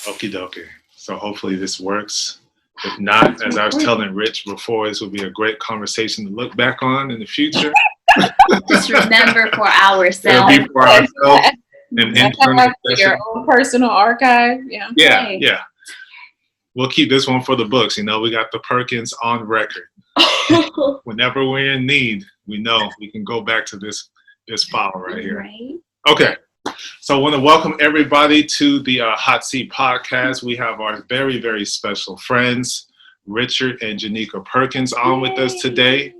Okie dokie. So hopefully this works. If not, as I was telling Rich before, this will be a great conversation to look back on in the future. Just remember for ourselves. It'll be for ourselves. And internal your own personal archive. Yeah. Yeah, Right. yeah. We'll keep this one for the books. You know, we got the Perkins on record. Whenever we're in need, we know we can go back to this file right here. Right. Okay. So I want to welcome everybody to the HOTC podcast. We have our very, very special friends, Richard and Janika Perkins, on with us today.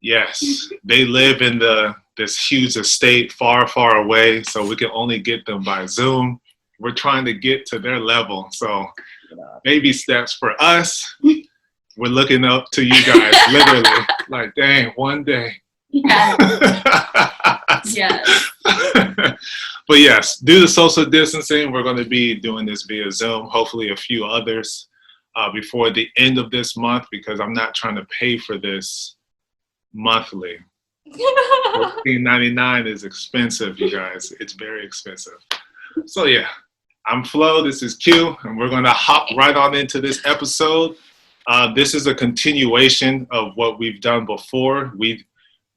Yes, they live in this huge estate far, far away, so we can only get them by Zoom. We're trying to get to their level, so baby steps for us. We're looking up to you guys, literally. Like, dang, one day. Yes. Yes. But yes, due to social distancing, we're going to be doing this via Zoom, hopefully a few others before the end of this month, because I'm not trying to pay for this monthly. $14.99 is expensive, you guys. It's very expensive. So yeah, I'm Flo, this is Q, and we're going to hop right on into this episode. This is a continuation of what we've done before. We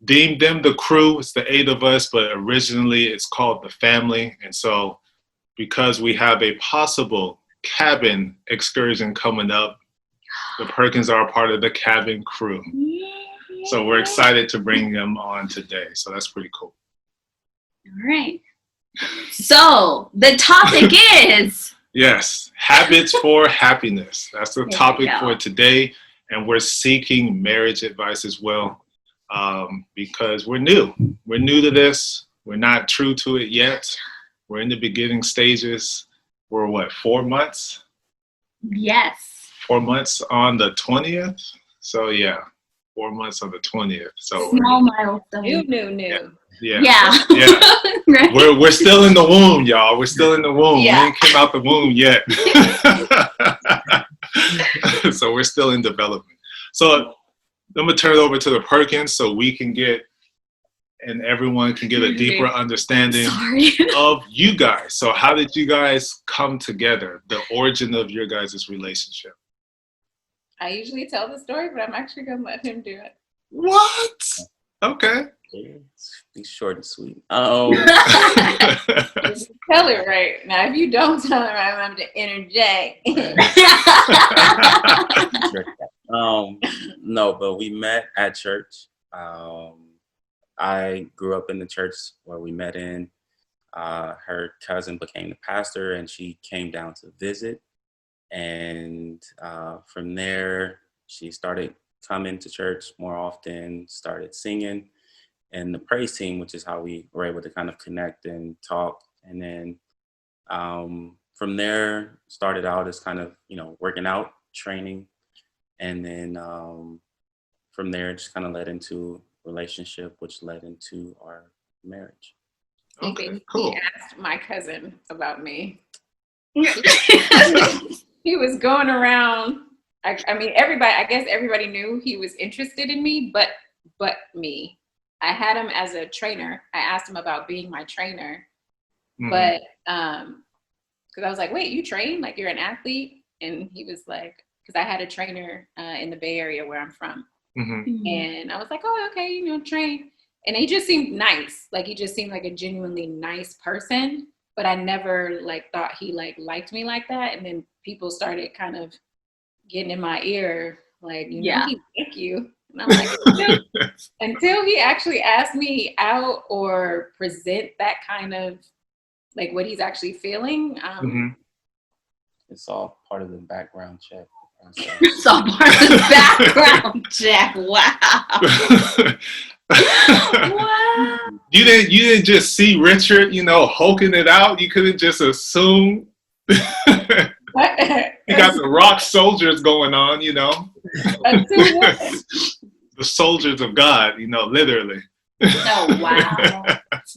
deemed them the crew. It's the 8 of us, but originally it's called the family. And so because we have a possible cabin excursion coming up, the Perkins are a part of the cabin crew. So we're excited to bring them on today. So that's pretty cool. All right. So the topic is... Yes, habits for happiness. That's the topic go. for today. And we're seeking marriage advice as well. Because we're new. We're new to this. We're not true to it yet. We're in the beginning stages. We're what, 4 months? Yes. 4 months on the 20th. So yeah, 4 months on the 20th. So Small milestone. New. yeah. Yeah. Right. We're still in the womb, y'all. We're still in the womb. Yeah. We ain't came out the womb yet. So we're still in development. So I'm going to turn it over to the Perkins so we can get, and everyone can get a deeper understanding of you guys. So how did you guys come together? The origin of your guys' relationship? I usually tell the story, but I'm actually going to let him do it. What? Okay. Be short and sweet. Tell it right. Now, if you don't tell it right, I'm going to interject. No, but we met at church. I grew up in the church where we met in. Her cousin became the pastor, and she came down to visit. And from there, she started coming to church more often, started singing. And the praise team, which is how we were able to kind of connect and talk. And then from there, started out as kind of, working out, training. And then from there, just kind of led into relationship, which led into our marriage. Okay, cool. He asked my cousin about me. He was going around. I mean, I guess everybody knew he was interested in me, but me. I had him as a trainer. I asked him about being my trainer, but because I was like, wait, you train? Like, you're an athlete? And he was like, because I had a trainer in the Bay Area where I'm from. Mm-hmm. And I was like, oh, okay, train. And he just seemed nice. Like, he just seemed like a genuinely nice person. But I never thought he liked me like that. And then people started kind of getting in my ear, like, he like you. And I'm like, until he actually asked me out or present that kind of what he's actually feeling. It's all part of the background check. It's all part of the background check. Wow. Wow. You didn't just see Richard, hulking it out. You couldn't just assume. You got the rock soldiers going on, Assume what? The soldiers of God, literally. Oh, wow.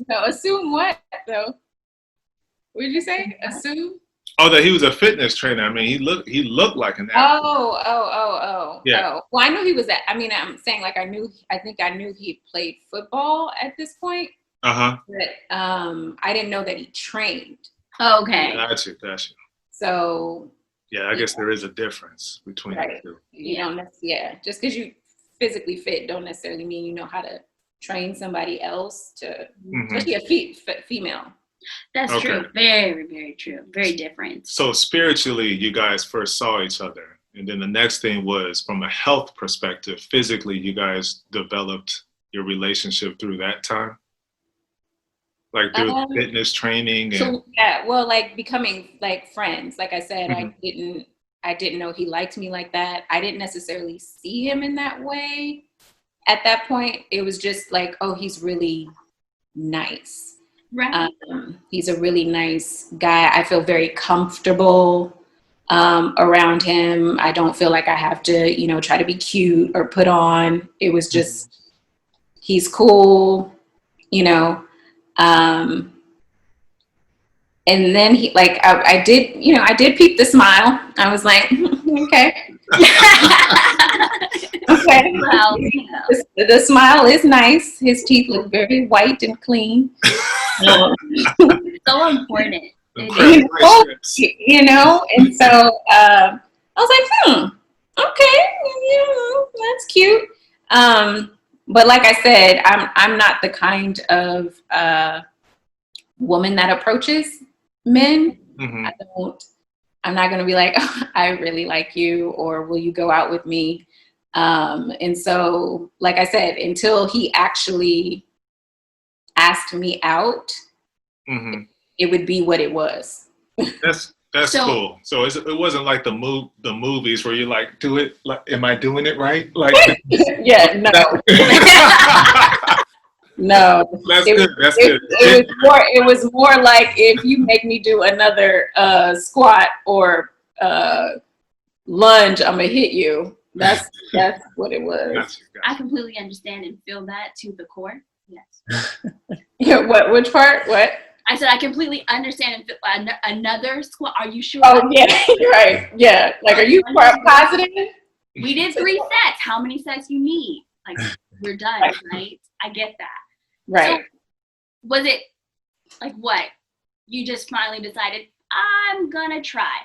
No, assume what, though? What did you say? Assume? Oh, that he was a fitness trainer. I mean, he looked like an athlete. Oh. Yeah. Oh. Well, I knew he was I'm saying I think I knew he played football at this point. Uh-huh. But I didn't know that he trained. Okay. Gotcha. So Yeah, I guess there is a difference between right. the two. You don't just because you physically fit don't necessarily mean you know how to train somebody else to, especially a female. That's true. Very, very true. Very different. So spiritually, you guys first saw each other. And then the next thing was from a health perspective, physically, you guys developed your relationship through that time? Like through fitness training? And So, yeah, well, like becoming like friends. Like I said, Mm-hmm. I didn't know he liked me like that. I didn't necessarily see him in that way. At that point, it was just like, oh, he's really nice. Right. He's a really nice guy. I feel very comfortable around him. I don't feel like I have to, you know, try to be cute or put on. It was just, he's cool, you know. And then he, like, I did, you know, I did peep the smile. I was like, okay. Okay. Well, you know. The smile is nice. His teeth look very white and clean. So important. You know, and so I was like, okay, yeah, that's cute. But like I said, I'm not the kind of woman that approaches men. I'm not going to be like, oh, I really like you, or will you go out with me? And so, like I said, until he actually asked me out, it would be what it was. That's cool. So it wasn't like the movies where you're like, do it. Like, am I doing it right? Like, yeah, no. No, that's good. That's good. It was more like if you make me do another squat or lunge, I'm gonna hit you. That's what it was. Gotcha. I completely understand and feel that to the core. Yes. Yeah. What? Which part? What? I said I completely understand and feel another squat. Are you sure? Oh yeah, right. Yeah. Like, are you positive? We did 3 sets. How many sets you need? Like, we're done, right? I get that. Right. So, was it like what? You just finally decided, I'm gonna try.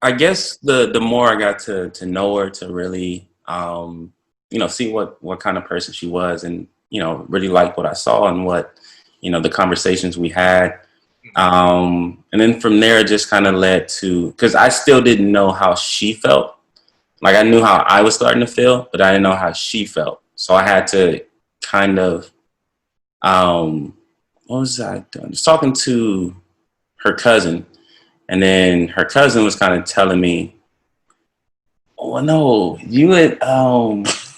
I guess the more I got to know her, to really you know, see what kind of person she was, and you know, really like what I saw and what, you know, the conversations we had. And then from there, it just kind of led to, because I still didn't know how she felt. Like, I knew how I was starting to feel, but I didn't know how she felt. So I had to kind of, what was I doing? I was talking to her cousin, and then her cousin was kind of telling me, oh, no, you would, I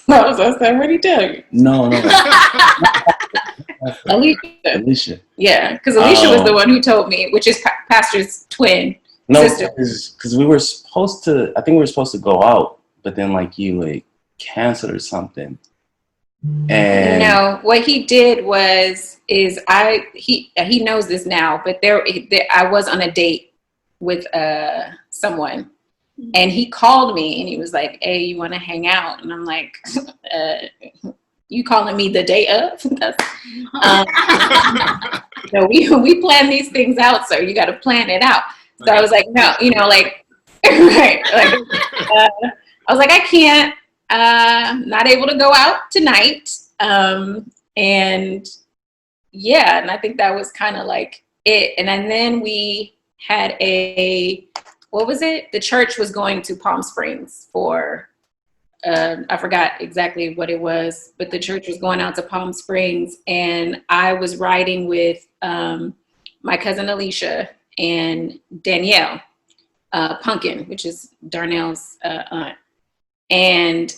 was gonna say, what did he tell you? No. Alicia. Yeah, because Alicia was the one who told me, which is Pastor's twin sister. Because we were supposed to, I think we were supposed to go out, but then like you like canceled or something. And no, what he did he knows this now, but there I was on a date with someone, and he called me and he was like, hey, you want to hang out? And I'm like, you calling me the day of? No, we plan these things out, so you got to plan it out. So I was like, no, you know, like, right, like, I was like, I can't, not able to go out tonight, and yeah, and I think that was kind of like it. And then we had what was it? The church was going to Palm Springs for. I forgot exactly what it was, but the church was going out to Palm Springs, and I was riding with my cousin Alicia and Danielle Punkin, which is Darnell's aunt, and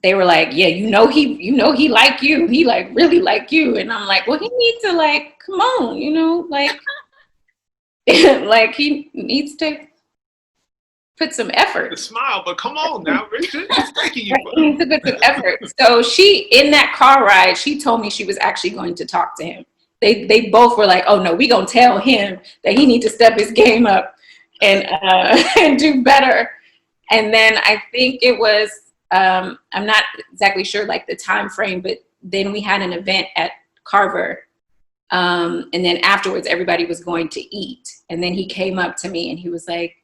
they were like, "Yeah, you know he like you, he like really like you," and I'm like, "Well, he needs to like come on, you know, like like he needs to." Put some effort. Smile, but come on now, Richard. Thank you. He needs to put some effort. So in that car ride, she told me she was actually going to talk to him. They both were like, "Oh no, we gonna tell him that he need to step his game up and and do better." And then I think it was I'm not exactly sure like the time frame, but then we had an event at Carver And then afterwards, everybody was going to eat. And then he came up to me and he was like,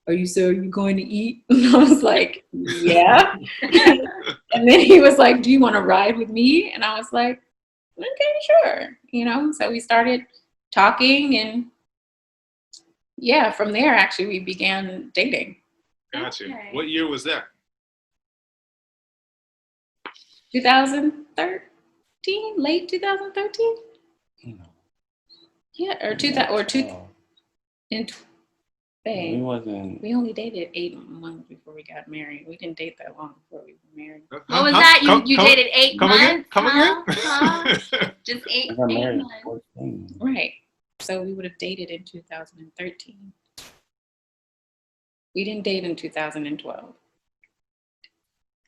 are you going to eat? And I was like, yeah. And then he was like, do you want to ride with me? And I was like, okay, sure. So we started talking, and yeah, from there, actually, we began dating. Gotcha. Okay. What year was that? 2013, late 2013. Yeah, or 2000 we only dated 8 months before we got married. We didn't date that long before we were married. What was that? You dated 8 months? Come again? Just eight I got married months. at 14. Right. So we would have dated in 2013. We didn't date in 2012.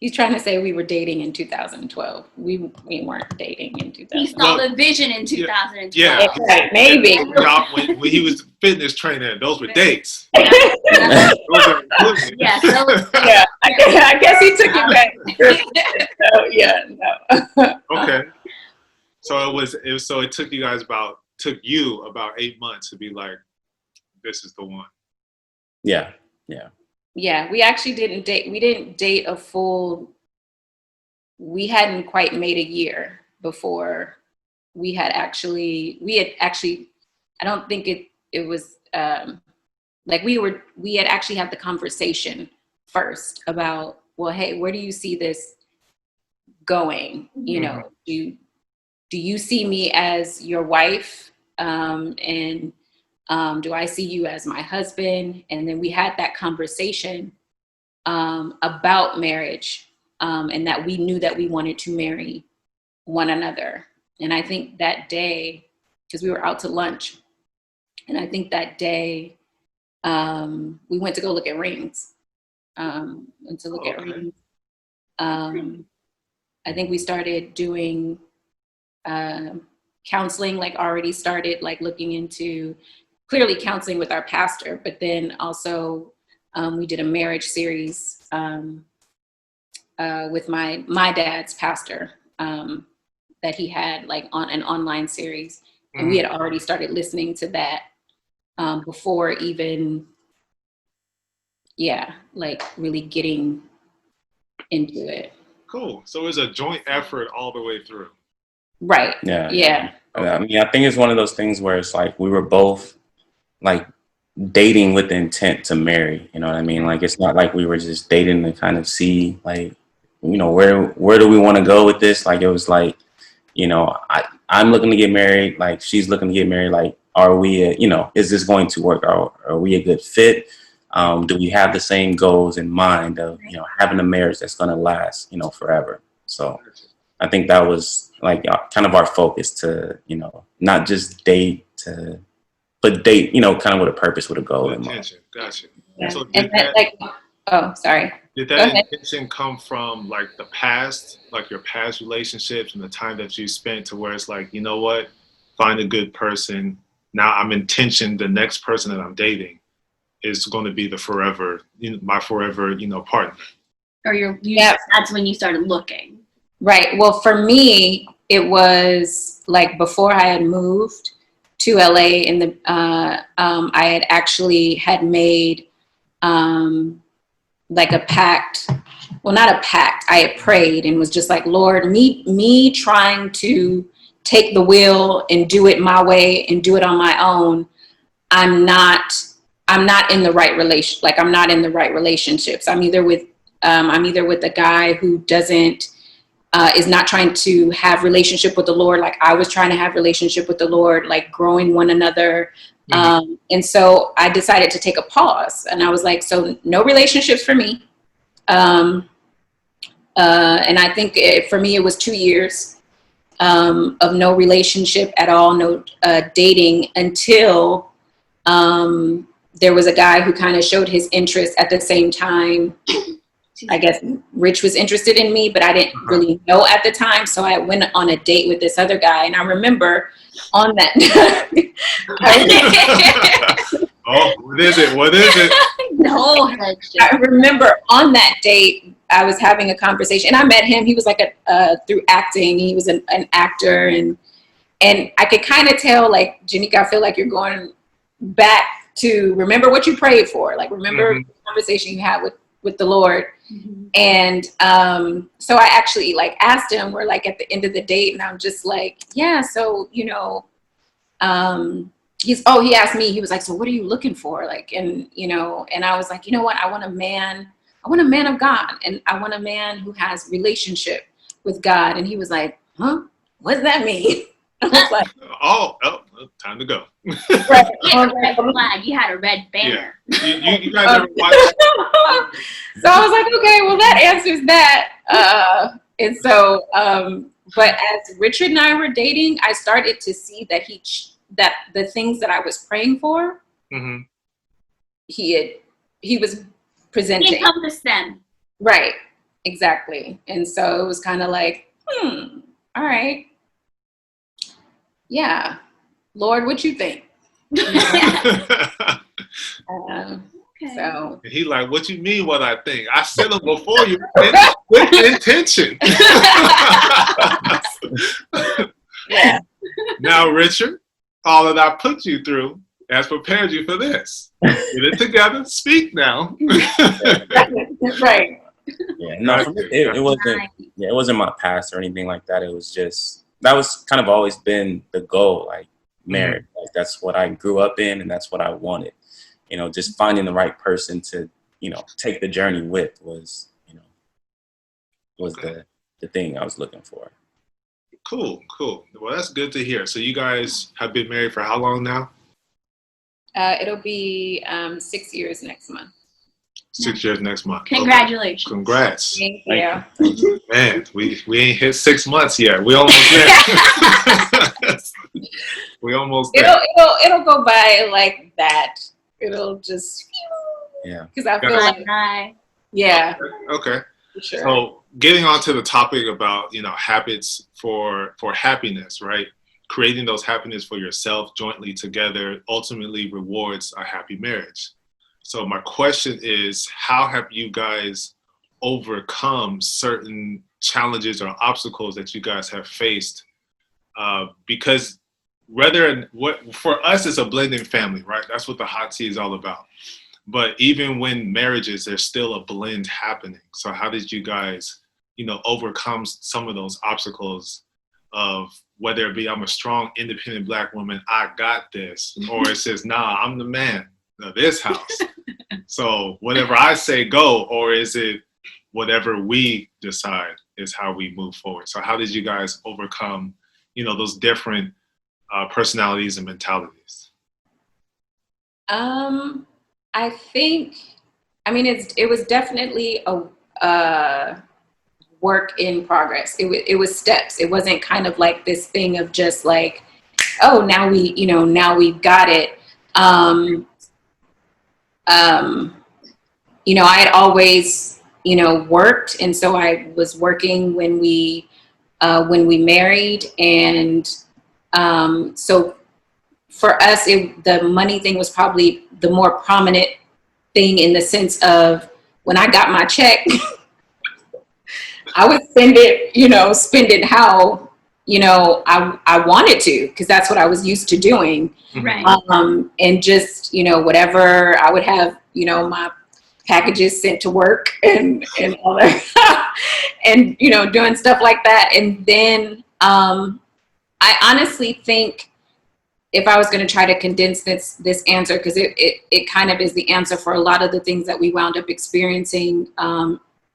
He's trying to say we were dating in 2012. We weren't dating in 2012. He saw the vision in 2012. Yeah. Right, maybe. When he was fitness trainer, those were dates. Yeah. Those are inclusive. Yes, those- Yeah, I guess he took it back. So, yeah, no. Okay. So it took you about 8 months to be like, this is the one. Yeah. Yeah, we actually didn't date. We didn't date a full. We hadn't quite made a year before we had actually. I don't think it was like we had actually had the conversation first about, well, hey, where do you see this going? Do you see me as your wife? And do I see you as my husband? And then we had that conversation about marriage, and that we knew that we wanted to marry one another. And I think that day, because we were out to lunch, and I think that day we went to go look at rings. At rings. I think we started doing counseling, like already started like looking into clearly counseling with our pastor, but then also we did a marriage series with my dad's pastor that he had like on an online series. And we had already started listening to that before even, like really getting into it. Cool. So it was a joint effort all the way through. Right. Yeah. I mean, I think it's one of those things where it's like we were both like dating with the intent to marry. You know what I mean? Like, it's not like we were just dating to kind of see like, where do we want to go with this? Like, it was like, I'm looking to get married. Like, she's looking to get married. Like, are we, is this going to work? Are we a good fit? Do we have the same goals in mind of, having a marriage that's going to last, forever? So I think that was like kind of our focus to, not just date but date, kind of with a purpose, with a goal in mind. Gotcha. Yeah. So Sorry. did that intention come from like the past, like your past relationships and the time that you spent to where it's like, you know what, find a good person. Now I'm intentioned the next person that I'm dating is going to be the forever, my forever, partner. Or that's when you started looking. Right. Well, for me, it was like before I had moved to LA, I had actually had made like a pact. Well, not a pact. I had prayed and was just like, Lord, me trying to take the wheel and do it my way and do it on my own. I'm not in the right relation. Like, I'm not in the right relationships. I'm either with a guy who doesn't, is not trying to have relationship with the Lord like I was trying to have relationship with the Lord, like growing one another. And so I decided to take a pause, and I was like, so no relationships for me. And I think for me, it was 2 years of no relationship at all, no dating, until there was a guy who kind of showed his interest at the same time. I guess Rich was interested in me, but I didn't really know at the time. So I went on a date with this other guy. And I remember on that. Oh, what is it? No. I remember on that date, I was having a conversation, and I met him. He was like through acting. He was an actor, and And I could kind of tell, like, Janika, I feel like you're going back to remember what you prayed for. Like, remember the conversation you had with the Lord. And so I actually like asked him, we're like at the end of the date, and I'm just like, yeah, so, you know, he asked me, he was like, so what are you looking for? Like, and, you know, and I was like, you know what? I want a man of God, and I want a man who has relationship with God. And he was like, huh? What does that mean? I was like, oh, time to go. right. You had a red flag. You had a red banner. Yeah. You guys ever watch? So I was like, okay, well, that answers that. And so, but as Richard and I were dating, I started to see that that the things that I was praying for, he was presenting. He encompassed them. Right. Exactly. And so it was kind of like, all right. Yeah. Lord, what you think? Okay. So And he like, what you mean what I think? I said them before you with intention. yeah. Now, Richard, all that I put you through has prepared you for this. Get it together. Speak now. Right. Yeah, no, for me, it wasn't. Yeah, it wasn't my past or anything like that. It was just that was kind of always been the goal, like marriage. Like that's what I grew up in, and that's what I wanted. You know, just finding the right person to, you know, take the journey with was the thing I was looking for. Cool. Well, that's good to hear. So you guys have been married for how long now? It'll be 6 years next month. 6 years next month. Congratulations. Okay. Congrats. Thank you. Man, we ain't hit 6 months yet. We almost there. We almost there. It'll go by like that. It'll just because I feel like Okay. For sure. So getting onto the topic about, you know, habits for happiness, right? Creating those happiness for yourself jointly together ultimately rewards a happy marriage. So my question is, how have you guys overcome certain challenges or obstacles that you guys have faced? Because for us, it's a blending family, right? That's what the HOTC is all about. But even when marriages, there's still a blend happening. So how did you guys, you know, overcome some of those obstacles of whether it be I'm a strong, independent Black woman, I got this, or it says, nah, I'm the man of this house. So whatever I say, go, or is it whatever we decide is how we move forward? So how did you guys overcome, you know, those different personalities and mentalities? I think, I mean, it was definitely a work in progress. It was steps. It wasn't kind of like this thing of just like, oh, now we've got it. You know, I had always, you know, worked. And so I was working when we married. And so for us, the money thing was probably the more prominent thing in the sense of when I got my check, I would spend it how, you know, I wanted to, because that's what I was used to doing. Right. And just, you know, whatever I would have, you know, my packages sent to work and all that and, you know, doing stuff like that. And then I honestly think if I was going to try to condense this answer, because it kind of is the answer for a lot of the things that we wound up experiencing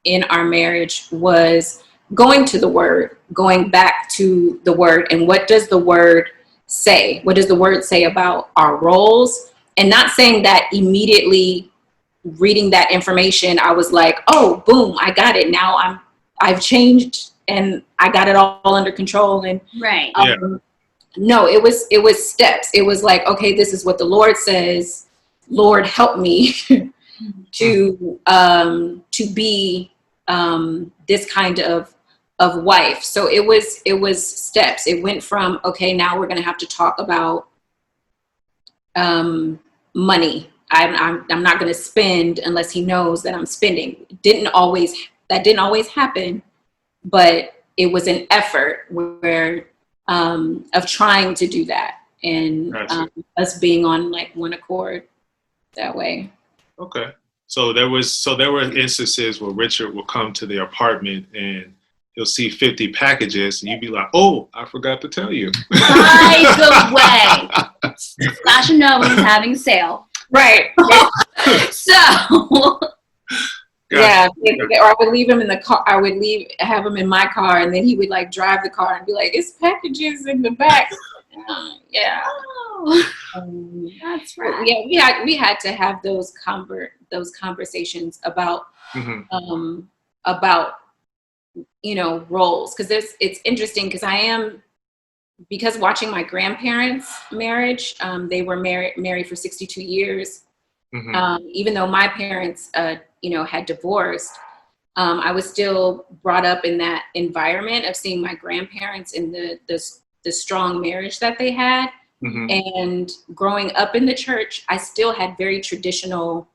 in our marriage, was going to the Word, going back to the Word, and what does the Word say? What does the Word say about our roles? And not saying that immediately reading that information, I was like, oh, boom, I got it. Now I've changed and I got it all under control. And right. No, it was steps. It was like, okay, this is what the Lord says. Lord, help me to be this kind of wife. So it was steps. It went from, okay, now we're going to have to talk about money. I'm not going to spend unless he knows that I'm spending. That didn't always happen, but it was an effort where of trying to do that, and Gotcha. us being on like one accord that way. Okay. So there were instances where Richard will come to the apartment and he'll see 50 packages and you'd be like, "Oh, I forgot to tell you." By the way, Splash and Nova was having a sale. Right. So Yeah, or I would leave him in the car. I would have him in my car, and then he would like drive the car and be like, "It's packages in the back." Yeah, oh, that's right. yeah. We had to have those conversations about Mhm. about roles, because it's interesting because watching my grandparents' marriage, they were married for 62 years. Mhm. Even though my parents, had divorced, I was still brought up in that environment of seeing my grandparents in the strong marriage that they had. Mhm. And growing up in the church, I still had very traditional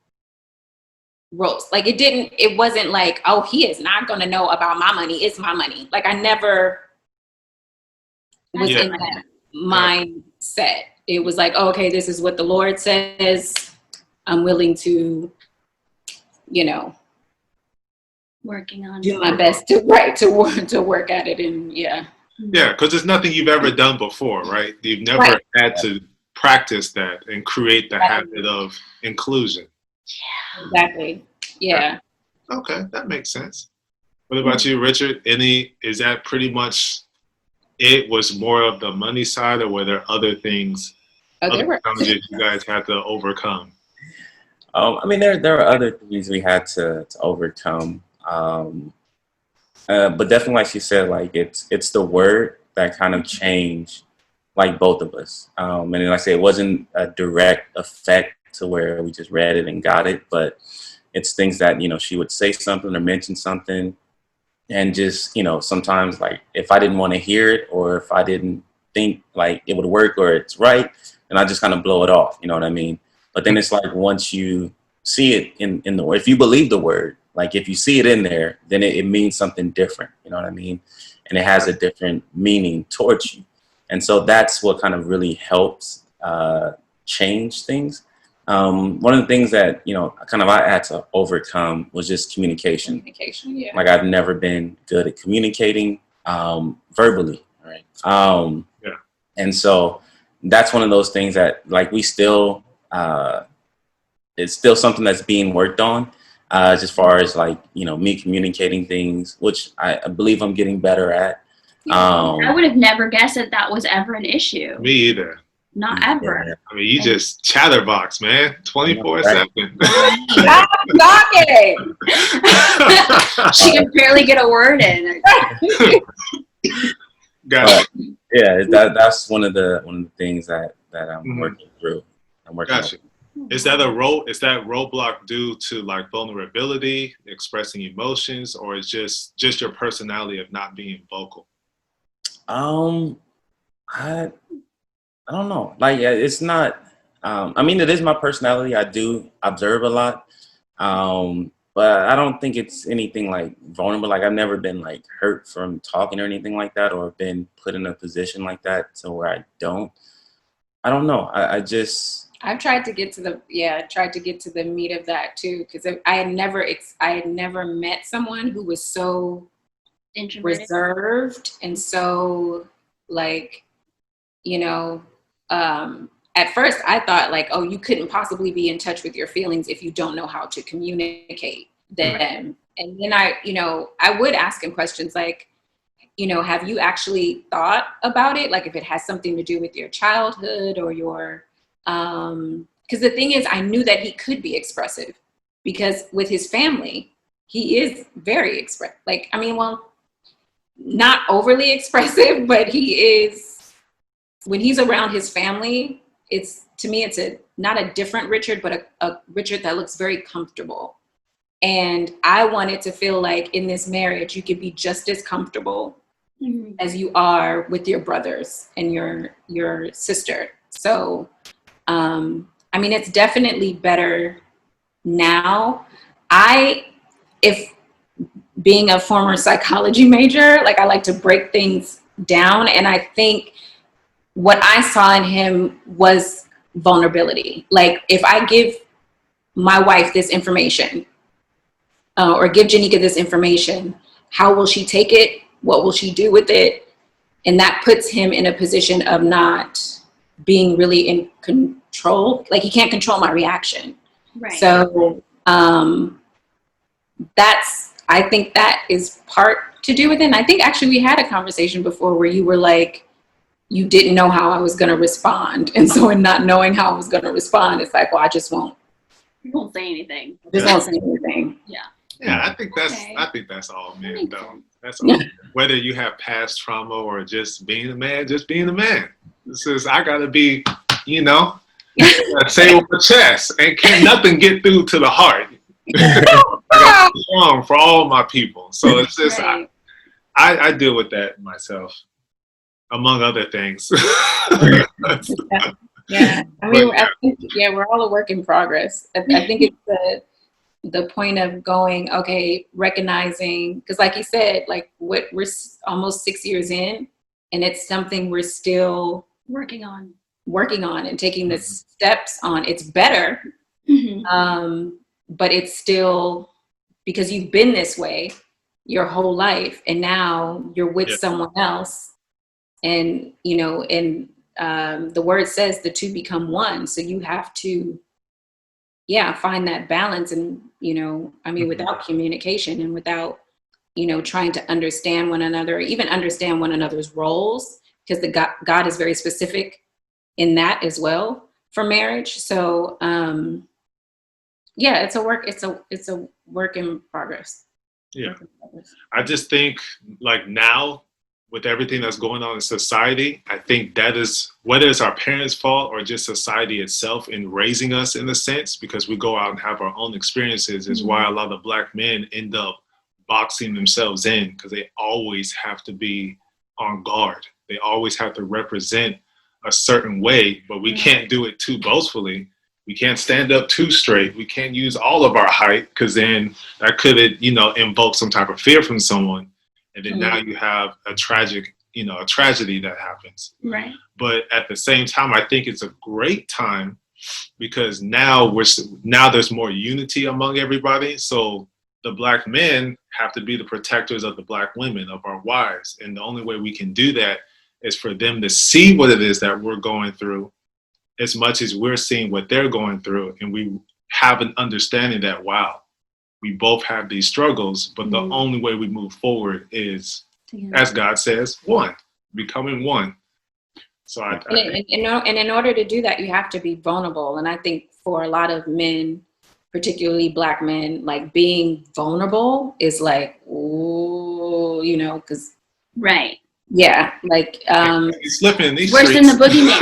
roles. Like it wasn't like, oh, he is not going to know about my money. It's my money. Like I never was Yeah. in that mindset. It was like, oh, okay, this is what the Lord says. I'm willing to, Working on do my best to work at it, and Yeah, because it's nothing you've ever done before, right? You've never Right. had to practice that and create the habit of inclusion. exactly. Yeah. Okay, that makes sense. What about you, Richard? Is that pretty much it? Was more of the money side, or were there other things, Oh, there other were. challenges you guys had to overcome? I mean, there are other things we had to overcome, but definitely, like she said, like it's the word that kind of changed, like both of us. And then, like I say, it wasn't a direct effect to where we just read it and got it, but it's things that she would say something or mention something, and just sometimes like if I didn't want to hear it or if I didn't think like it would work or it's right, then I just kind of blow it off. You know what I mean? But then it's like once you see it in the word, if you believe the word, like if you see it in there, then it means something different. You know what I mean? And it has a different meaning towards you. And so that's what kind of really helps change things. One of the things that kind of I had to overcome was just communication. Yeah. Like I've never been good at communicating verbally, right? Yeah. And so that's one of those things that like we still it's still something that's being worked on as far as like me communicating things, which I believe I'm getting better at. I would have never guessed that was ever an issue. Me either. Not ever. Yeah. I mean, you just chatterbox, man, 24/7. Stop talking. She can barely get a word in. Got it. Yeah, that's one of the things that I'm working through. I'm working Gotcha. Is that roadblock due to like vulnerability, expressing emotions, or is just your personality of not being vocal? I don't know. Like it's not. I mean, it is my personality. I do observe a lot, but I don't think it's anything like vulnerable. Like I've never been like hurt from talking or anything like that, or been put in a position like that to where I don't. I don't know. I just. I've tried to get to the meat of that too, because I had never met someone who was so Introverted. reserved and so like, at first I thought like, oh, you couldn't possibly be in touch with your feelings if you don't know how to communicate them. And then I would ask him questions like, have you actually thought about it? Like if it has something to do with your childhood or your, because the thing is, I knew that he could be expressive because with his family, he is very expressive. Like, I mean, well, not overly expressive, but he is, when he's around his family, to me, it's not a different Richard, but a Richard that looks very comfortable. And I wanted to feel like in this marriage, you could be just as comfortable as you are with your brothers and your sister. So, I mean, it's definitely better now. If being a former psychology major, like I like to break things down. And I think what I saw in him was vulnerability. Like, if I give my wife this information, or give Janika this information, how will she take it? What will she do with it? And that puts him in a position of not being really in control. Like, he can't control my reaction. Right. So I think that is part to do with it. And I think actually we had a conversation before where you were like, you didn't know how I was going to respond. And so in not knowing how I was going to respond, it's like, well, I just won't. You won't say anything. Just won't say anything. Yeah. Yeah, I think that's all men though. That's all. Whether you have past trauma or just being a man, just being a man. This is, I gotta be, say with my chest, and can't nothing get through to the heart. I gotta be strong for all my people. So it's just Right. I deal with that myself, among other things. Yeah. I mean, But, I think, we're all a work in progress. I think it's the point of going, okay, recognizing, because like you said, like we're almost 6 years in, and it's something we're still Working on. and taking the steps on. It's better, but it's still, because you've been this way your whole life, and now you're with someone else, and the word says the two become one. So you have to find that balance. And without communication and without trying to understand one another, even understand one another's roles, because God is very specific in that as well for marriage. So it's a work in progress. Yeah. I just think, like, now with everything that's going on in society, I think that is, whether it's our parents' fault or just society itself in raising us in a sense, because we go out and have our own experiences, is why a lot of Black men end up boxing themselves in, because they always have to be on guard. They always have to represent a certain way, but we can't do it too boastfully. We can't stand up too straight. We can't use all of our height, because then that could, invoke some type of fear from someone. And then now you have a tragedy that happens. Right. But at the same time, I think it's a great time, because now there's more unity among everybody. So the Black men have to be the protectors of the Black women, of our wives. And the only way we can do that is for them to see what it is that we're going through, as much as we're seeing what they're going through. And we have an understanding that, wow, we both have these struggles, but the only way we move forward is, as God says, one, becoming one. So I think, and in order to do that, you have to be vulnerable. And I think for a lot of men, particularly Black men, like, being vulnerable is like, ooh, because Right. yeah, like he's slipping in these Worse streets. than the boogeyman.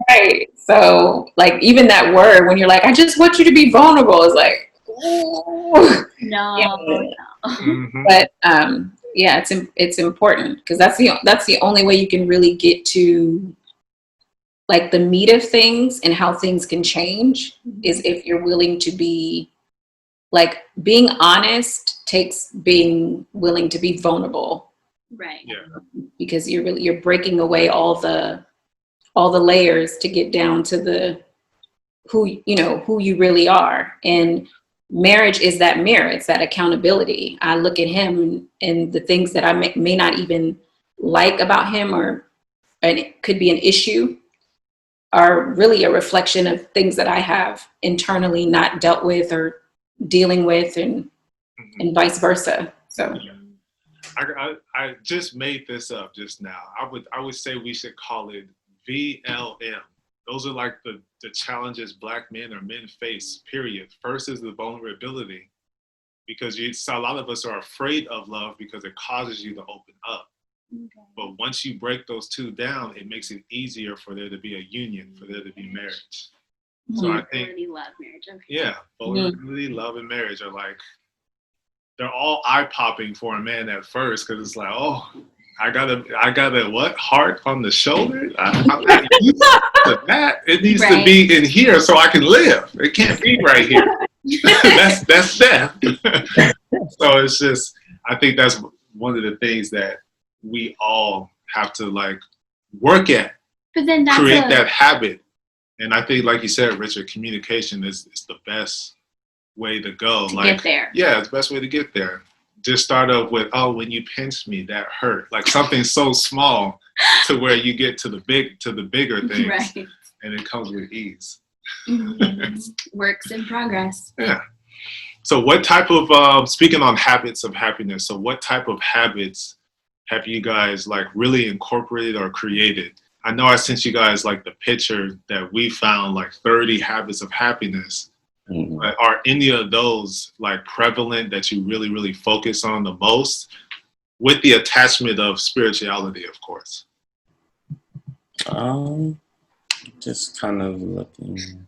right. So, like, even that word, when you're like, I just want you to be vulnerable, is like, ooh. No. But it's important, because that's the only way you can really get to, like, the meat of things and how things can change, is if you're willing to be, like, being honest takes being willing to be vulnerable. Right. Yeah. Because you're breaking away all the layers to get down to the who you really are. And marriage is that mirror. It's that accountability. I look at him, and the things that I may not even like about him, and it could be an issue, are really a reflection of things that I have internally not dealt with or dealing with, and vice versa. So I just made this up just now. I would say we should call it VLM. Those are like the challenges Black men or men face, period. First is the vulnerability, because a lot of us are afraid of love because it causes you to open up. Okay. But once you break those two down, it makes it easier for there to be a union, for there to be marriage. So I think, love, marriage. Okay. yeah, vulnerability, love, and marriage are like, they're all eye-popping for a man at first, because it's like, oh, I got a what? Heart on the shoulder? I'm not used to that. It needs to be in here so I can live. It can't be right here. That's death. So it's just, I think that's one of the things that we all have to like work at, But then that's create that habit. And I think, like you said, Richard, communication is the best way to go. to like, get there. Yeah, it's the best way to get there. Just start off with, oh, when you pinched me, that hurt. Like something so small to where you get to the bigger things, Right. and it comes with ease. Works in progress. Yeah. So what type of, speaking on habits of happiness, so what type of habits have you guys like really incorporated or created? I know I sent you guys like the picture that we found, like 30 habits of happiness. Mhm. But are any of those like prevalent that you really, really focus on the most, with the attachment of spirituality, of course? Just kind of looking.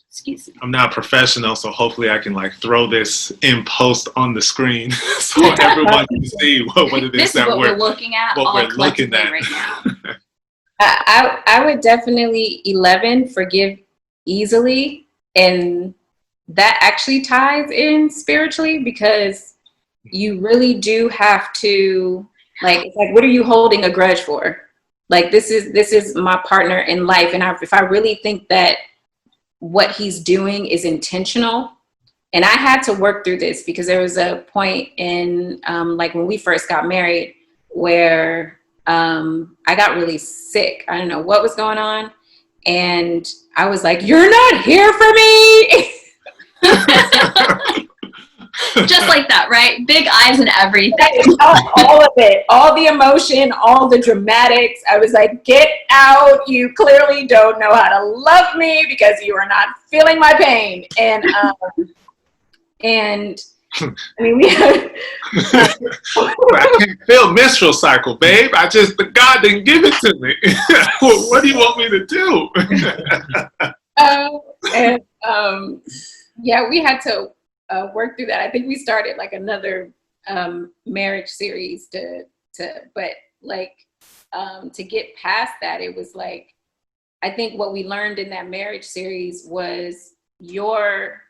Excuse me. I'm not a professional, so hopefully I can like throw this in post on the screen so everyone can see what it This is is that what we're looking at what all we're looking collectively at right now. I would definitely 11 forgive easily, and that actually ties in spiritually, because you really do have to it's like what are you holding a grudge for? Like this is my partner in life, and if I really think that what he's doing is intentional. And I had to work through this because there was a point in like when we first got married where I got really sick. I don't know what was going on. And I was like, you're not here for me. Just like that, right? Big eyes and everything. All of it, all the emotion, all the dramatics. I was like, get out. You clearly don't know how to love me because you are not feeling my pain. And I mean, we had, I can't feel menstrual cycle, babe. God didn't give it to me. What do you want me to do? yeah, we had to work through that. I think we started like another marriage series to get past that. It was like, I think what we learned in that marriage series was your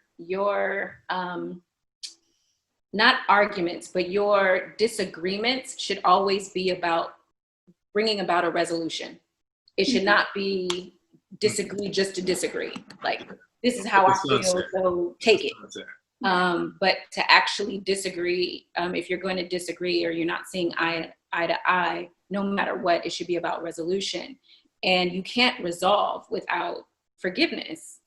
not arguments, but your disagreements should always be about bringing about a resolution. It should not be disagree just to disagree. Like, this is how I feel, so take it. But to actually disagree, if you're going to disagree or you're not seeing eye to eye, no matter what, it should be about resolution. And you can't resolve without forgiveness.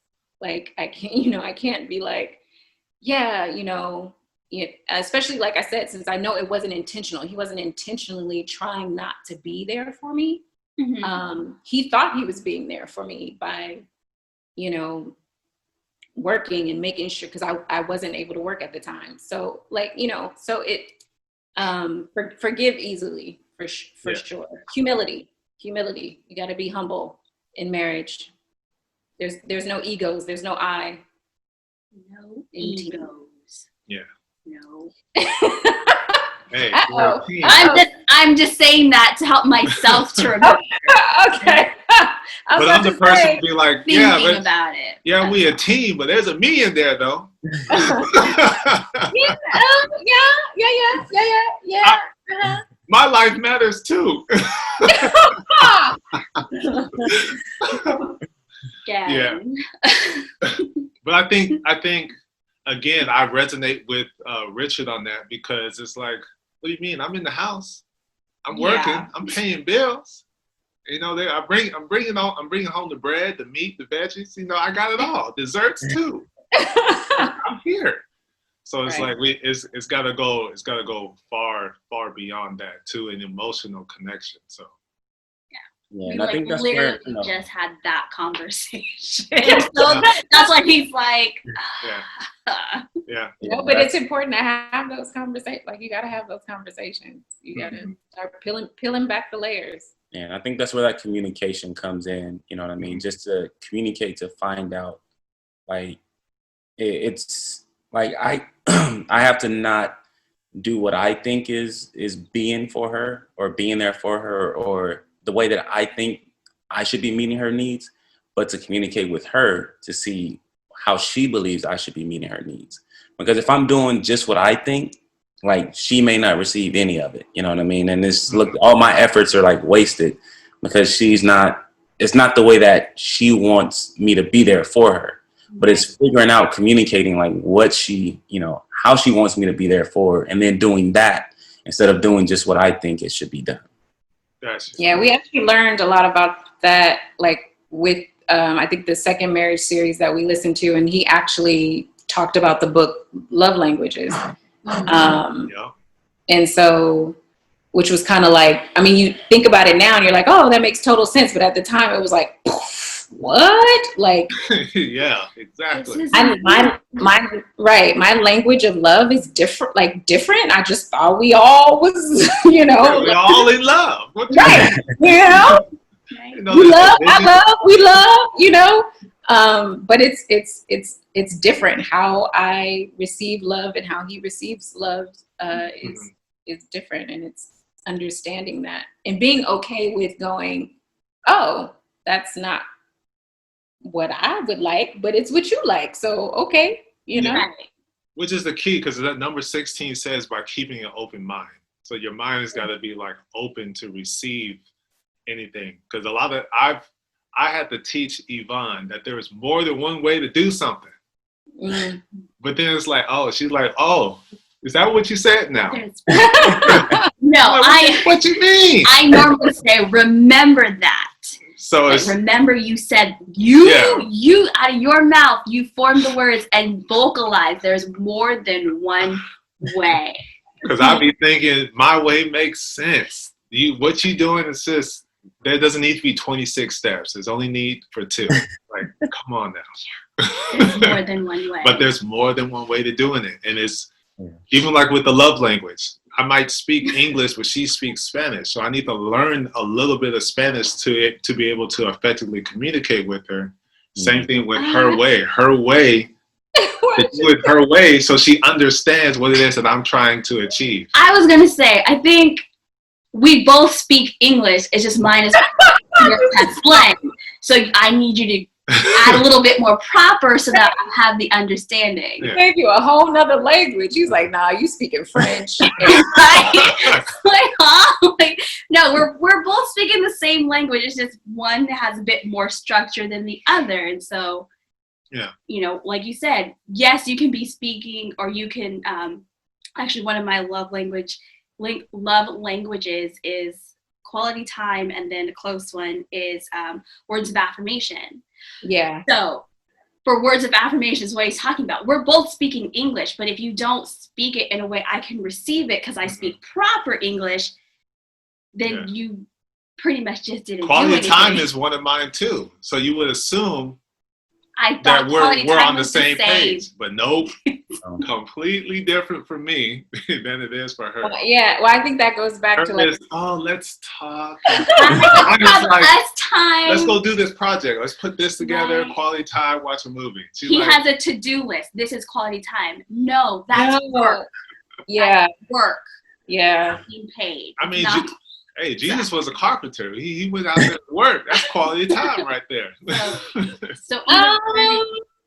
Like, I can't be like, especially like I said, since I know it wasn't intentional. He wasn't intentionally trying not to be there for me. Mm-hmm. He thought he was being there for me by, working and making sure, because I wasn't able to work at the time. So forgive easily for sure. Humility. You got to be humble in marriage. There's no egos. There's no I. No egos. Yeah. No. Hey, I'm just saying that to help myself to remember. Okay. But I'm the person to be like, thinking about it. Yeah, we a team, but there's a me in there though. Yeah. My life matters too. Yeah. But I think again, I resonate with Richard on that, because it's like, what do you mean? I'm in the house, I'm working, I'm paying bills. I'm bringing home the bread, the meat, the veggies. I got it all. Desserts too. I'm here. So it's like it's got to go far beyond that to an emotional connection. So. Yeah, we I think that's literally where, just had that conversation. So that's why he's like, yeah. But it's important to have those conversations. Like, you got to have those conversations. You got to start peeling back the layers. Yeah, I think that's where that communication comes in. You know what I mean? Just to communicate, to find out, like, it's like I have to not do what I think is being for her or being there for her or the way that I think I should be meeting her needs, but to communicate with her to see how she believes I should be meeting her needs. Because if I'm doing just what I think, like, she may not receive any of it. You know what I mean? And this, look, all my efforts are like wasted because it's not the way that she wants me to be there for her, but it's figuring out, communicating like what she, how she wants me to be there for her, and then doing that instead of doing just what I think it should be done. Gotcha. Yeah, we actually learned a lot about that, like with, I think the second marriage series that we listened to, and he actually talked about the book Love Languages. And so, which was kind of like, I mean, you think about it now and you're like, oh, that makes total sense. But at the time it was like, what? Like, yeah, exactly. my language of love is different. I just thought we all was, We're all in love. Right. We love, but it's different. How I receive love and how he receives love is different, and it's understanding that and being okay with going, oh, that's not what I would like, but it's what you like. So, okay, Which is the key, because that number 16 says by keeping an open mind. So your mind has got to be like open to receive anything. Because I had to teach Yvonne that there is more than one way to do something. But then it's like, she's like, is that what you said now? No, what you mean? I normally say, remember that. So remember, you said you out of your mouth, you formed the words and vocalize. There's more than one way. Because I be thinking my way makes sense. What you doing is just, there doesn't need to be 26 steps. There's only need for 2. Like, come on now. There's more than one way. But there's more than one way to doing it. And it's even like with the love language. I might speak English, but she speaks Spanish. So I need to learn a little bit of Spanish to be able to effectively communicate with her. Same thing with her way. Her way, with her way, so she understands what it is that I'm trying to achieve. I was going to say, I think we both speak English. It's just mine is slang. So I need you to add a little bit more proper so that I have the understanding. He gave you a whole nother language. He's like, nah, you speaking French. No, we're both speaking the same language. It's just one has a bit more structure than the other. And so, like you said, yes, you can be speaking, or you can, actually one of my love languages is quality time, and then a close one is words of affirmation. Yeah. So for words of affirmation is what he's talking about. We're both speaking English, but if you don't speak it in a way I can receive it because I speak proper English, then you pretty much just didn't quality do anything. Time is one of mine too. So you would assume I that thought we're on the same page, but nope. Completely different for me than it is for her. Well, I think that goes back to like, let's talk. Time. Let's go do this project. Let's put this together. Right. Quality time. Watch a movie. He has a to-do list. This is quality time. No, that's work. Yeah, that's work. Yeah, being paid. I mean, Jesus was a carpenter. He went out there to work. That's quality time right there. So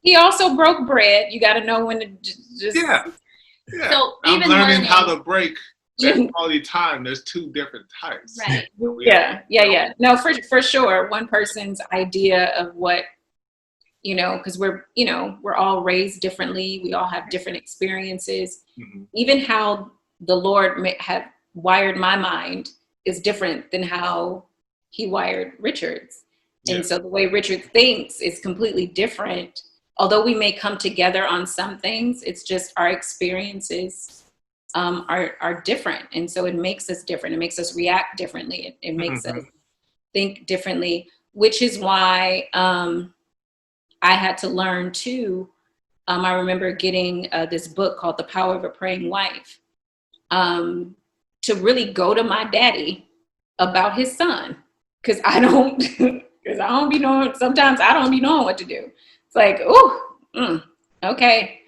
he also broke bread. You got to know when to just. Yeah. So I'm learning how to break that quality time. There's 2 different types. Right. Yeah. No, for sure. One person's idea of what, because we're all raised differently. We all have different experiences. Mm-hmm. Even how the Lord may have wired my mind is different than how he wired Richard's. And so the way Richard thinks is completely different. Although we may come together on some things, it's just our experiences are different. And so it makes us different. It makes us react differently. It makes us think differently, which is why I had to learn too. I remember getting this book called The Power of a Praying Wife to really go to my daddy about his son. Because I don't be knowing, sometimes I don't be knowing what to do. It's like, okay.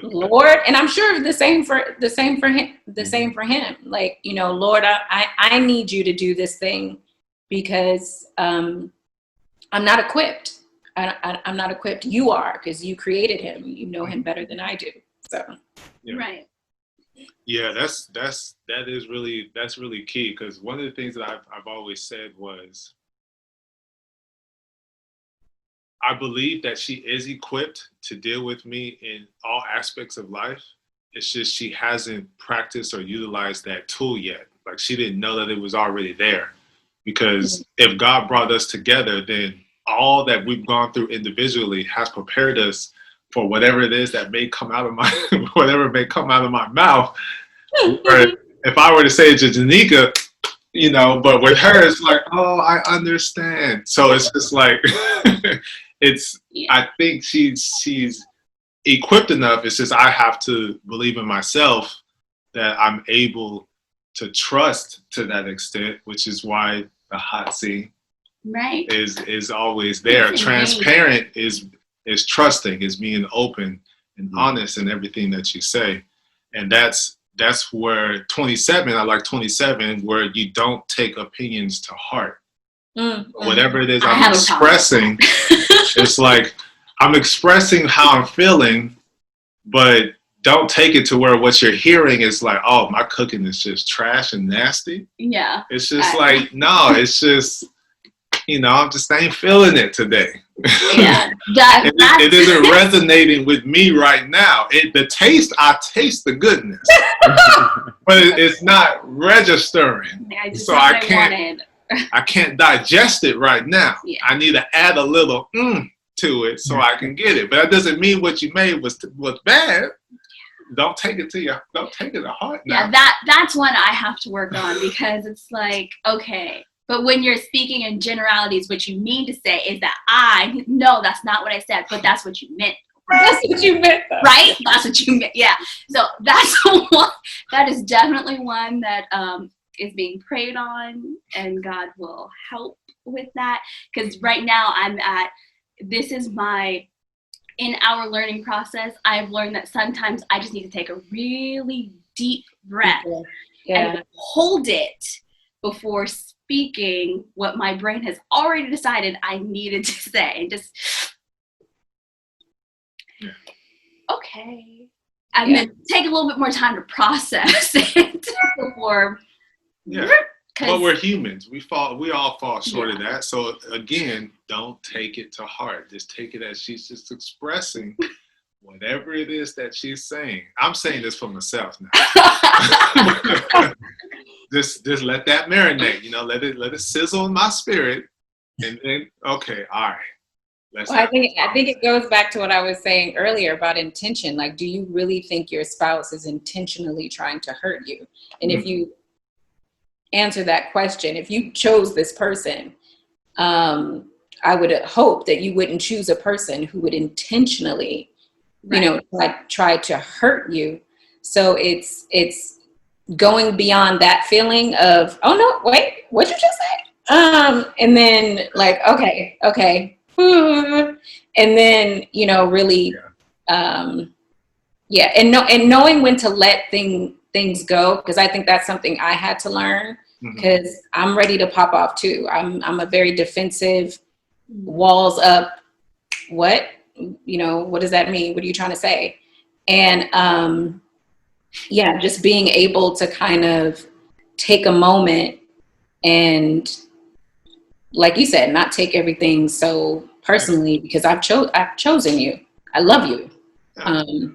Lord, and I'm sure the same for him. Like, Lord, I need you to do this thing because I'm not equipped. I'm not equipped. You are, because you created him. You know him better than I do. So Right. Yeah, that is really key, because one of the things that I've always said was, I believe that she is equipped to deal with me in all aspects of life. It's just she hasn't practiced or utilized that tool yet. Like, she didn't know that it was already there. Because if God brought us together, then all that we've gone through individually has prepared us for whatever it is that may come out of my whatever may come out of my mouth. Or if I were to say it to Janika, but with her, it's like, oh, I understand. So it's just like, I think she's equipped enough. It's just I have to believe in myself that I'm able to trust to that extent, which is why the HOTC is always there. Transparent is trusting, is being open and honest in everything that you say. And that's where 27, I like 27, where you don't take opinions to heart. Whatever it is I'm expressing, it's like, I'm expressing how I'm feeling, but don't take it to where what you're hearing is like, oh, my cooking is just trash and nasty. Yeah. It's just like, no, it's just, I'm just ain't feeling it today. Yeah. It isn't resonating with me right now. I taste the goodness, but it's not registering. So I can't digest it right now. Yeah. I need to add a little to it so I can get it. But that doesn't mean what you made was bad. Don't take it to heart now. Yeah, that's one I have to work on, because it's like, okay, but when you're speaking in generalities, what you mean to say is that no, that's not what I said, but that's what you meant. That's what you meant, though. Right? That's what you meant. Yeah. So that's one. That is definitely one that is being prayed on, and God will help with that. Because right now in our learning process, I've learned that sometimes I just need to take a really deep breath and hold it before speaking what my brain has already decided I needed to say. And just, okay. And then take a little bit more time to process it before. Yeah. But we're humans. We all fall short of that. So again, don't take it to heart. Just take it as she's just expressing whatever it is that she's saying. I'm saying this for myself now. just let that marinate. Let it sizzle in my spirit, and then okay, all right. I think it goes back to what I was saying earlier about intention. Like, do you really think your spouse is intentionally trying to hurt you? And if you answer that question, if you chose this person, I would hope that you wouldn't choose a person who would intentionally, try to hurt you. So it's going beyond that feeling of, oh no, wait, what'd you just say? And then like, okay. And then, really, and knowing when to let things go, because I think that's something I had to learn, because I'm ready to pop off too. I'm a very defensive, walls up. What does that mean? What are you trying to say? And just being able to kind of take a moment and, like you said, not take everything so personally, because I've chosen you. I love you.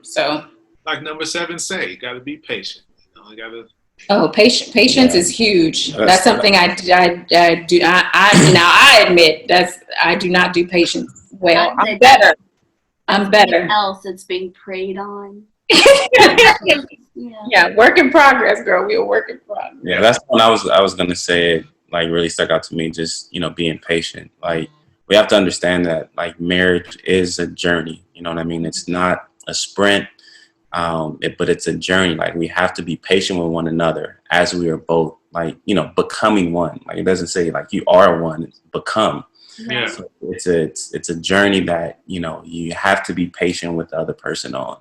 So like number 7 say, you got to be patient. You got to. Oh, patience is huge. That's something I do. I admit I do not do patience well. I'm better. Else that's being preyed on. Yeah, work in progress, girl. We are work in progress. Yeah, that's what I was gonna say. It like really stuck out to me. Just being patient. Like, we have to understand that like marriage is a journey. You know what I mean? It's not a sprint. But it's a journey. Like, we have to be patient with one another as we are both becoming one. Like, it doesn't say like you are one, it's become. Yeah. So it's a journey that, you have to be patient with the other person on.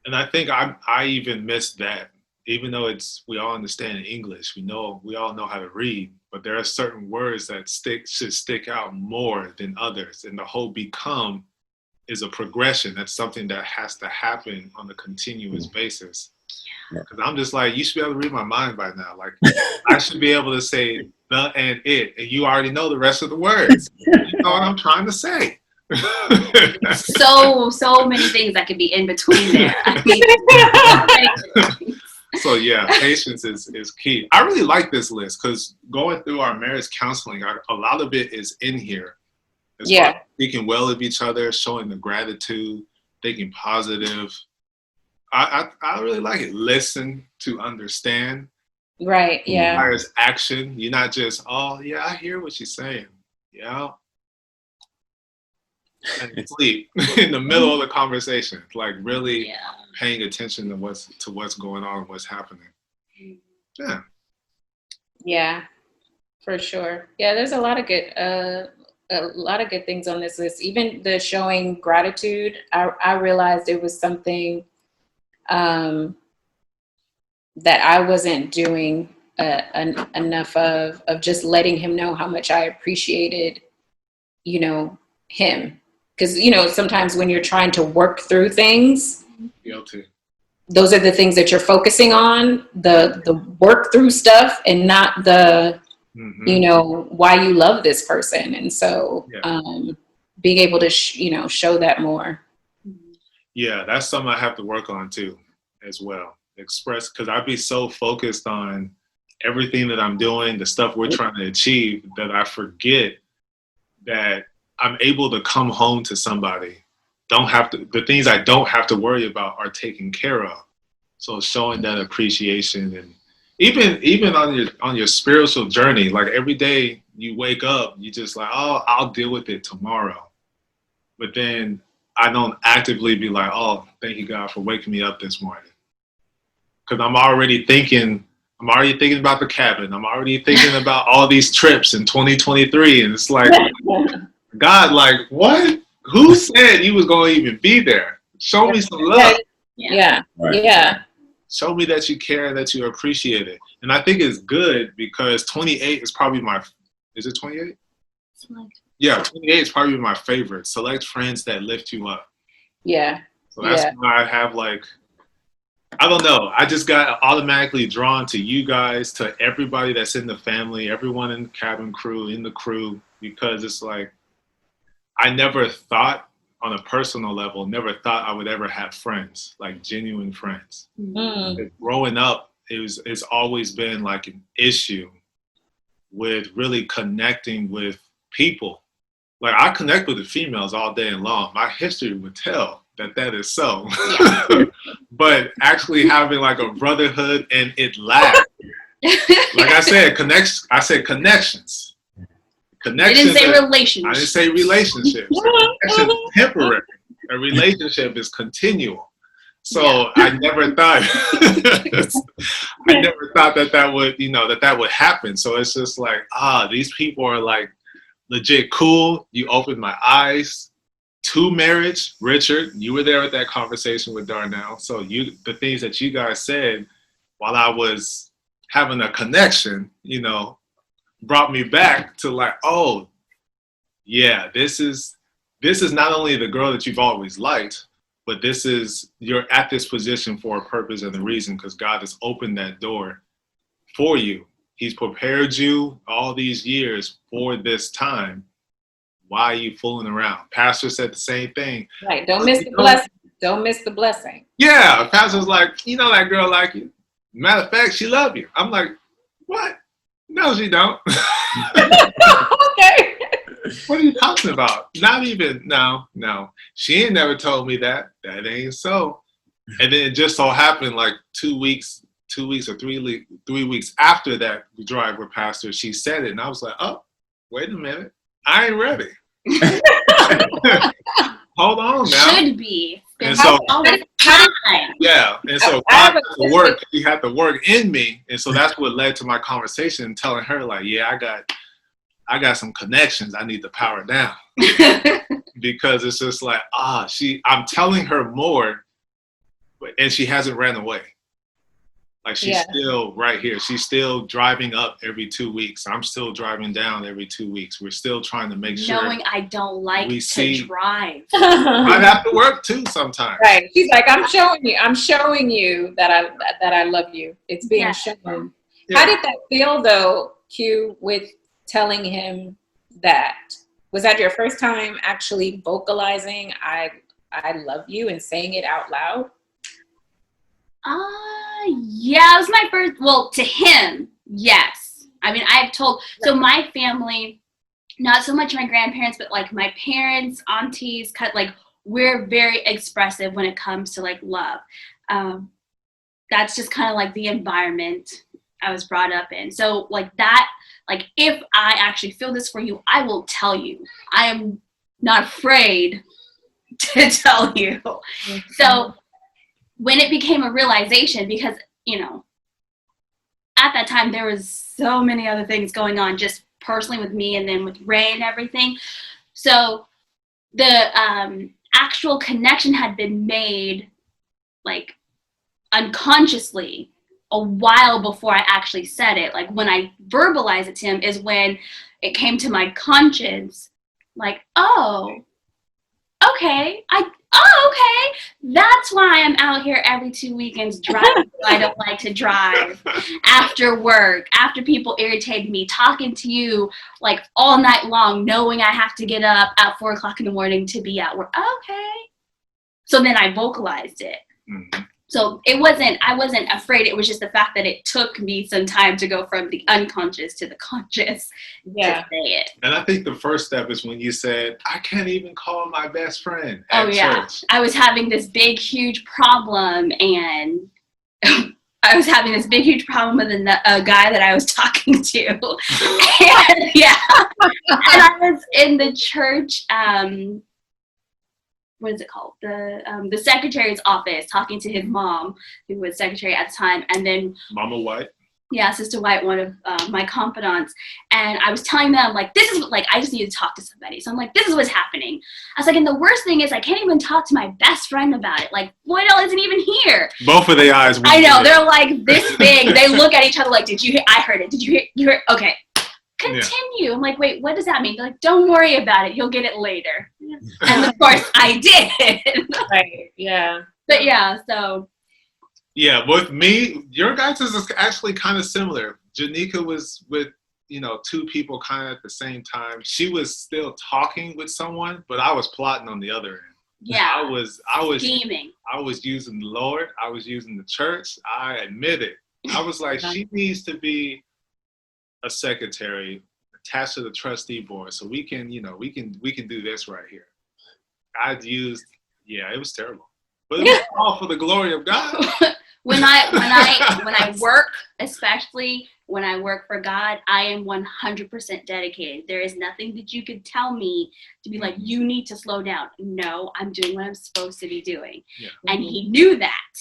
And I think I even missed that even though we all understand English, we all know how to read, but there are certain words that should stick out more than others. And the whole become is a progression. That's something that has to happen on a continuous basis. Because I'm just like, you should be able to read my mind by now. Like, I should be able to say the and it, and you already know the rest of the words. You know what I'm trying to say. So many things that could be in between there. So yeah, patience is key. I really like this list because going through our marriage counseling, a lot of it is in here. As far as speaking well of each other, showing the gratitude, thinking positive. I really like it. Listen to understand. Right. Yeah. Requires action. You're not just, oh yeah, I hear what she's saying. Yeah. And sleep in the middle of the conversation. Like really paying attention to what's going on and what's happening. Yeah. Yeah, for sure. Yeah, there's a lot of good things on this list. Even the showing gratitude, I realized it was something that I wasn't doing enough of just letting him know how much I appreciated, him. Because, sometimes when you're trying to work through things, guilty. Those are the things that you're focusing on, the work through stuff and not the, why you love this person. And so being able to, show that more. Yeah, that's something I have to work on too, as well. Express, because I'd be so focused on everything that I'm doing, the stuff we're trying to achieve, that I forget that I'm able to come home to somebody. The things I don't have to worry about are taken care of. So showing that appreciation, and even on your spiritual journey, like every day you wake up, you just like, oh, I'll deal with it tomorrow. But then I don't actively be like, oh, thank you God for waking me up this morning. Because I'm already thinking about the cabin. I'm already thinking about all these trips in 2023. And it's like, God, like, what? Who said you was going to even be there? Show me some love. Yeah. Yeah. Show me that you care, that you appreciate it. And I think it's good because 28 is probably is it 28? Yeah, 28 is probably my favorite. Select friends that lift you up. Yeah. So that's why I have I don't know. I just got automatically drawn to you guys, to everybody that's in the family, everyone in the cabin crew, in the crew, because it's like, I never thought on a personal level, I would ever have friends, like genuine friends. Growing up, it's always been like an issue with really connecting with people. Like I connect with the females all day long. My history would tell that is so. But actually having like a brotherhood and it lasts. Like I said, connections. I didn't say relationships. I didn't say relationships. Connection is temporary. A relationship is continual. So I never thought that would happen. So it's just like, these people are like legit cool. You opened my eyes to marriage. Richard, you were there at that conversation with Darnell. So the things that you guys said while I was having a connection, brought me back to like, oh, yeah, this is not only the girl that you've always liked, but you're at this position for a purpose and a reason, because God has opened that door for you. He's prepared you all these years for this time. Why are you fooling around? Pastor said the same thing. Right. Don't miss the blessing. Don't miss the blessing. Yeah. Pastor's like, that girl like you. Matter of fact, she love you. I'm like, what? No, she don't. Okay. What are you talking about? Not even, no. She ain't never told me that. That ain't so. And then it just so happened like 2 weeks or 3 weeks after that drive with Pastor, she said it. And I was like, oh, wait a minute. I ain't ready. Hold on now. Should be. And so, yeah. And so God had to work. He had to work in me. And so that's what led to my conversation, telling her like, yeah, I got some connections I need to power down. Because it's just like, I'm telling her more, and she hasn't ran away. Like she's still right here. She's still driving up every 2 weeks. I'm still driving down every 2 weeks. We're still trying to make sure. Knowing I don't like to drive. I'd have to work too sometimes. Right. She's like, I'm showing you that I love you. It's being shown. Yeah. How did that feel though, Q, with telling him that? Was that your first time actually vocalizing I love you and saying it out loud? Yeah, it was my first, well, to him, yes. I mean, I've told, so my family, not so much my grandparents, but like my parents, aunties, like we're very expressive when it comes to like love. That's just kind of like the environment I was brought up in. So like that, like if I actually feel this for you, I will tell you. I am not afraid to tell you. Mm-hmm. So when it became a realization, because, you know, at that time there was so many other things going on just personally with me and then with Ray and everything. So the actual connection had been made like unconsciously a while before I actually said it. Like when I verbalized it to him is when it came to my conscience, like, oh, okay, okay, that's why I'm out here every 2 weekends driving. I don't like to drive after work, after people irritate me, talking to you like all night long, knowing I have to get up at 4 o'clock in the morning to be at work. Okay. So then I vocalized it. Mm-hmm. So I wasn't afraid. It was just the fact that it took me some time to go from the unconscious to the conscious to say it. And I think the first step is when you said, I can't even call my best friend at church. I was having this big, huge problem, and I was having this big, huge problem with a guy that I was talking to. And I was in the church, what is it called? The secretary's office, talking to his mom, who was secretary at the time, and then Mama White. Yeah, Sister White, one of my confidants, and I was telling them like, this is like, I just need to talk to somebody. So I'm like, this is what's happening. I was like, and the worst thing is I can't even talk to my best friend about it. Like, Boydell isn't even here. Both of their eyes. I know, they're like this big. They look at each other like, did you hear? I heard it. Did you hear? You heard? Okay. Continue. Yeah. I'm like, wait, what does that mean? They're like, don't worry about it. You'll get it later. And of course I did. Right. Yeah. But yeah, so. Yeah, with me, your guys is actually kind of similar. Janika was with, 2 people kind of at the same time. She was still talking with someone, but I was plotting on the other end. Yeah. I was scheming. I was using the Lord. I was using the church. I admit it. I was like, she needs to be a secretary attached to the trustee board, so we can do this right here. It was terrible, but it was all for the glory of God. when I work, especially when I work for God, I am 100% dedicated. There is nothing that you could tell me to be like, you need to slow down. No, I'm doing what I'm supposed to be doing. Yeah. And he knew that.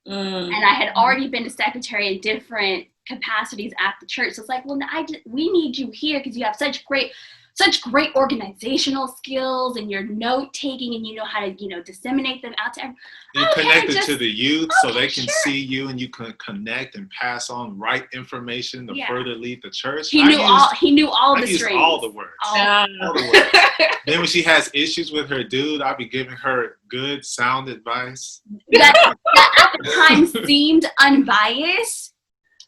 And I had already been a secretary in different capacities at the church. So it's like, well, we need you here because you have such great organizational skills, and your note taking, and you know how to disseminate them out to everyone. You're connected to the youth, so they can see you, and you can connect and pass on right information to further lead the church. He knew all the strings. All the words. All the words. Then when she has issues with her dude, I'll be giving her good, sound advice. That at the time seemed unbiased.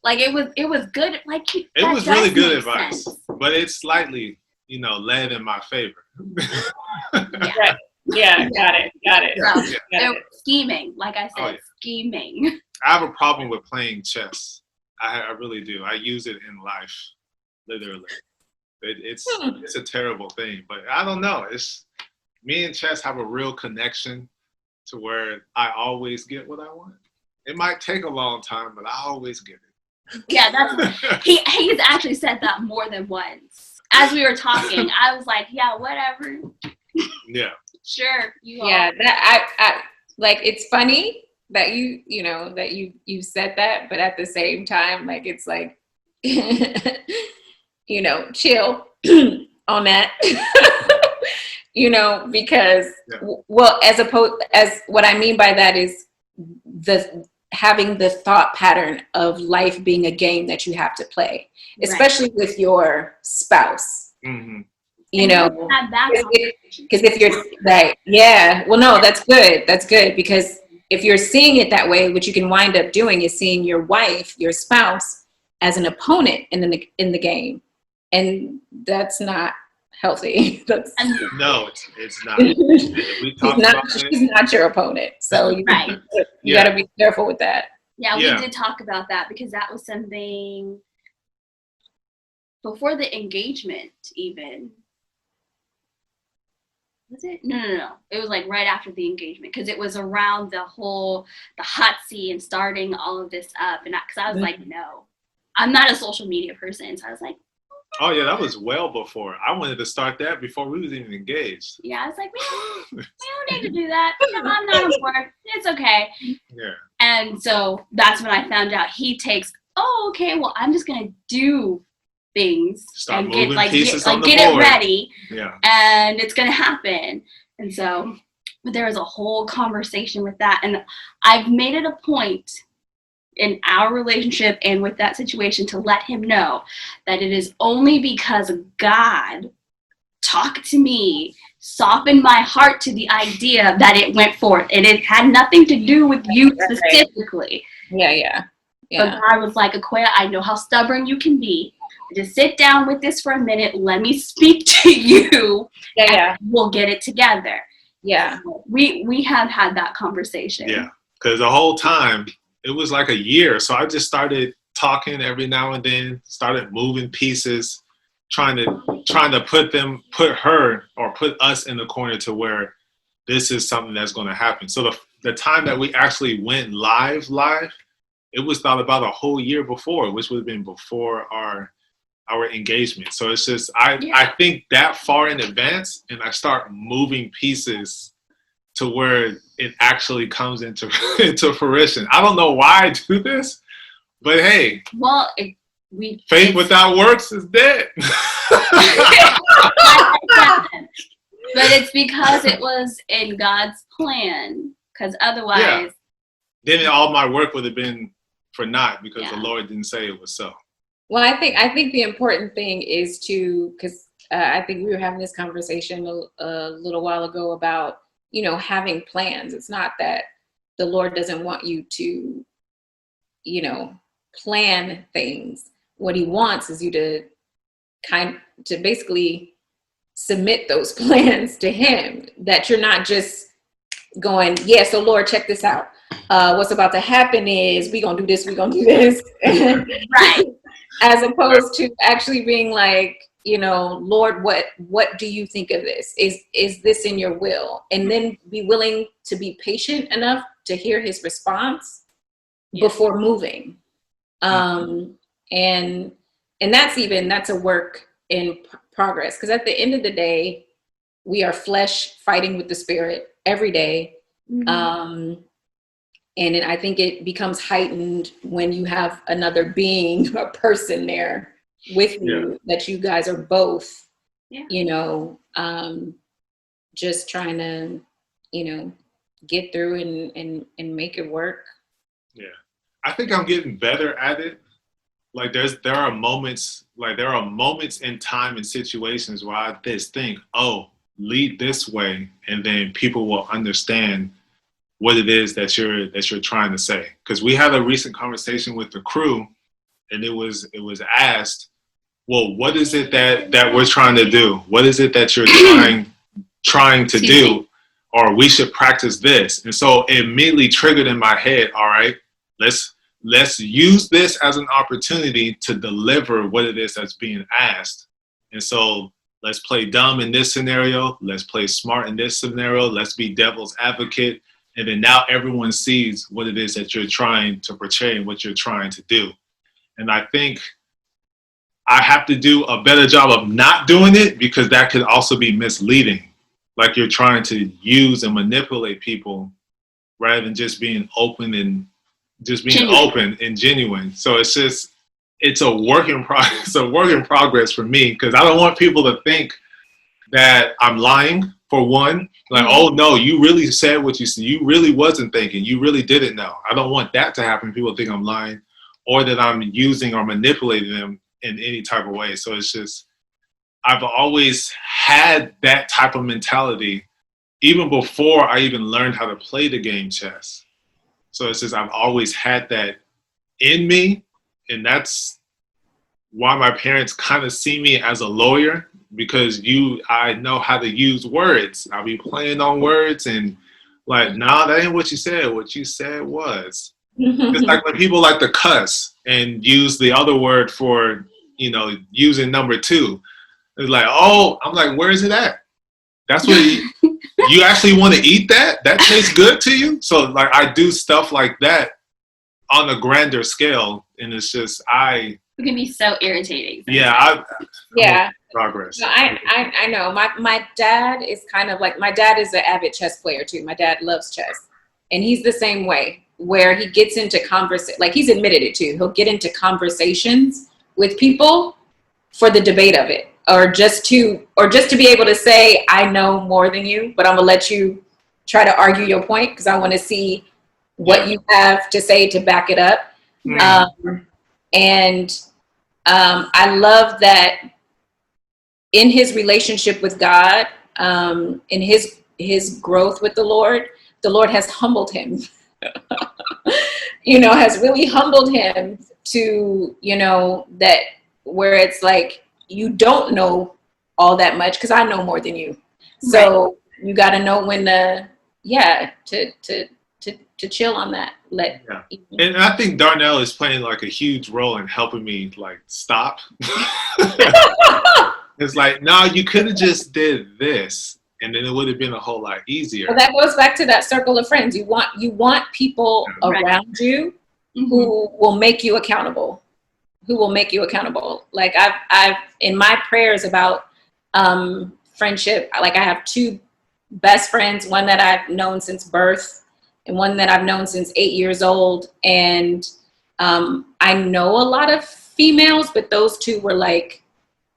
Like it was good. Like it was really good advice, but it's slightly, led in my favor. Right. Yeah, got it. So, scheming, like I said, scheming. I have a problem with playing chess. I really do. I use it in life, literally. It's a terrible thing, but I don't know. It's me and chess have a real connection to where I always get what I want. It might take a long time, but I always get it. Yeah, he's actually said that more than once. As we were talking, I was like, yeah, whatever. Yeah. Sure. That I like, it's funny that you said that, but at the same time, like, it's like, chill on that, because, well, as what I mean by that is having the thought pattern of life being a game that you have to play, especially with your spouse. Mm-hmm. You know, because if you're right, yeah, well, no, that's good. That's good, because if you're seeing it that way, what you can wind up doing is seeing your wife, your spouse, as an opponent in the game, and that's not healthy. No, it's not. We talked about it. She's not your opponent, so you got to be careful with that. Yeah, we did talk about that, because that was something before the engagement even. Was it? No. It was like right after the engagement, because it was around the HOTC and starting all of this up. And because I was like, no, I'm not a social media person. So I was like, oh yeah, that was well before. I wanted to start that before we was even engaged. Yeah, I was like, we don't need to do that. No, I'm not on board. It's okay. Yeah. And so that's when I found out he takes, okay, well, I'm just going to do things start and moving pieces on the get board. It ready, yeah, and it's gonna happen. And so, but there was a whole conversation with that, and I've made it a point in our relationship and with that situation to let him know that it is only because God talked to me, softened my heart to the idea that it went forth, and it had nothing to do with you specifically. Yeah. But God was like, Aquia, I know how stubborn you can be. Just sit down with this for a minute. Let me speak to you. Yeah. We'll get it together. Yeah. So we have had that conversation. Yeah. Because the whole time, it was like a year. So I just started talking every now and then, started moving pieces, trying to put her or put us in the corner to where this is something that's going to happen. So the time that we actually went live, it was thought about a whole year before, which would have been before our engagement. So it's just, I think that far in advance, and I start moving pieces to where it actually comes into fruition. I don't know why I do this, but hey, well, faith without works is dead. But it's because it was in God's plan, because otherwise then all my work would have been for naught, because the Lord didn't say it was so. Well, I think the important thing is because I think we were having this conversation a little while ago about, having plans. It's not that the Lord doesn't want you to, plan things. What he wants is you to basically submit those plans to him, that you're not just going, so Lord, check this out. What's about to happen is we're going to do this, we're going to do this. Right. As opposed to actually being like, Lord, what do you think of this? Is this in your will? And then be willing to be patient enough to hear his response before moving. And that's a work in progress. Because at the end of the day, we are flesh fighting with the spirit every day. Mm-hmm. And I think it becomes heightened when you have another being, a person there with you, that you guys are both, just trying to, get through and make it work. Yeah. I think I'm getting better at it. Like there are moments in time and situations where I just think, lead this way, and then people will understand what it is that you're trying to say. Because we had a recent conversation with the crew, and it was asked, well, what is it that we're trying to do? What is it that you're trying to do? Or we should practice this. And so it immediately triggered in my head, all right, let's use this as an opportunity to deliver what it is that's being asked. And so let's play dumb in this scenario. Let's play smart in this scenario. Let's be devil's advocate. And then now everyone sees what it is that you're trying to portray and what you're trying to do. And I think I have to do a better job of not doing it, because that could also be misleading. Like you're trying to use and manipulate people rather than just being open and genuine. So it's a work in progress for me, because I don't want people to think that I'm lying for one. Like, oh no, you really said what you said. You really wasn't thinking. You really didn't know. I don't want that to happen. People think I'm lying or that I'm using or manipulating them in any type of way. So it's just, I've always had that type of mentality even before I even learned how to play the game chess. So it's just, I've always had that in me. And that's why my parents kind of see me as a lawyer, because I know how to use words. I'll be playing on words and like, nah, that ain't what you said. What you said was. It's like when people like to cuss and use the other word for, using number 2. It's like, oh, I'm like, where is it at? That's what you actually want to eat that? That tastes good to you? So like I do stuff like that on a grander scale, and it's just it can be so irritating. Yeah, yeah. Progress. No, I know. My dad is kind of like, my dad is an avid chess player too. My dad loves chess, and he's the same way, where he gets into like he's admitted it too. He'll get into conversations with people for the debate of it, or just to be able to say, I know more than you, but I'm gonna let you try to argue your point because I want to see what you have to say to back it up. I love that in his relationship with God, in his growth with the Lord has humbled him. Has really humbled him to, that where it's like, you don't know all that much because I know more than you. So you got to know when to chill on that. And I think Darnell is playing like a huge role in helping me like stop. It's like, no, you could have just did this, and then it would have been a whole lot easier. Well, that goes back to that circle of friends. You want people around you who will make you accountable. Like I've in my prayers about friendship, like I have 2 best friends, one that I've known since birth and one that I've known since 8 years old. And I know a lot of females, but those 2 were like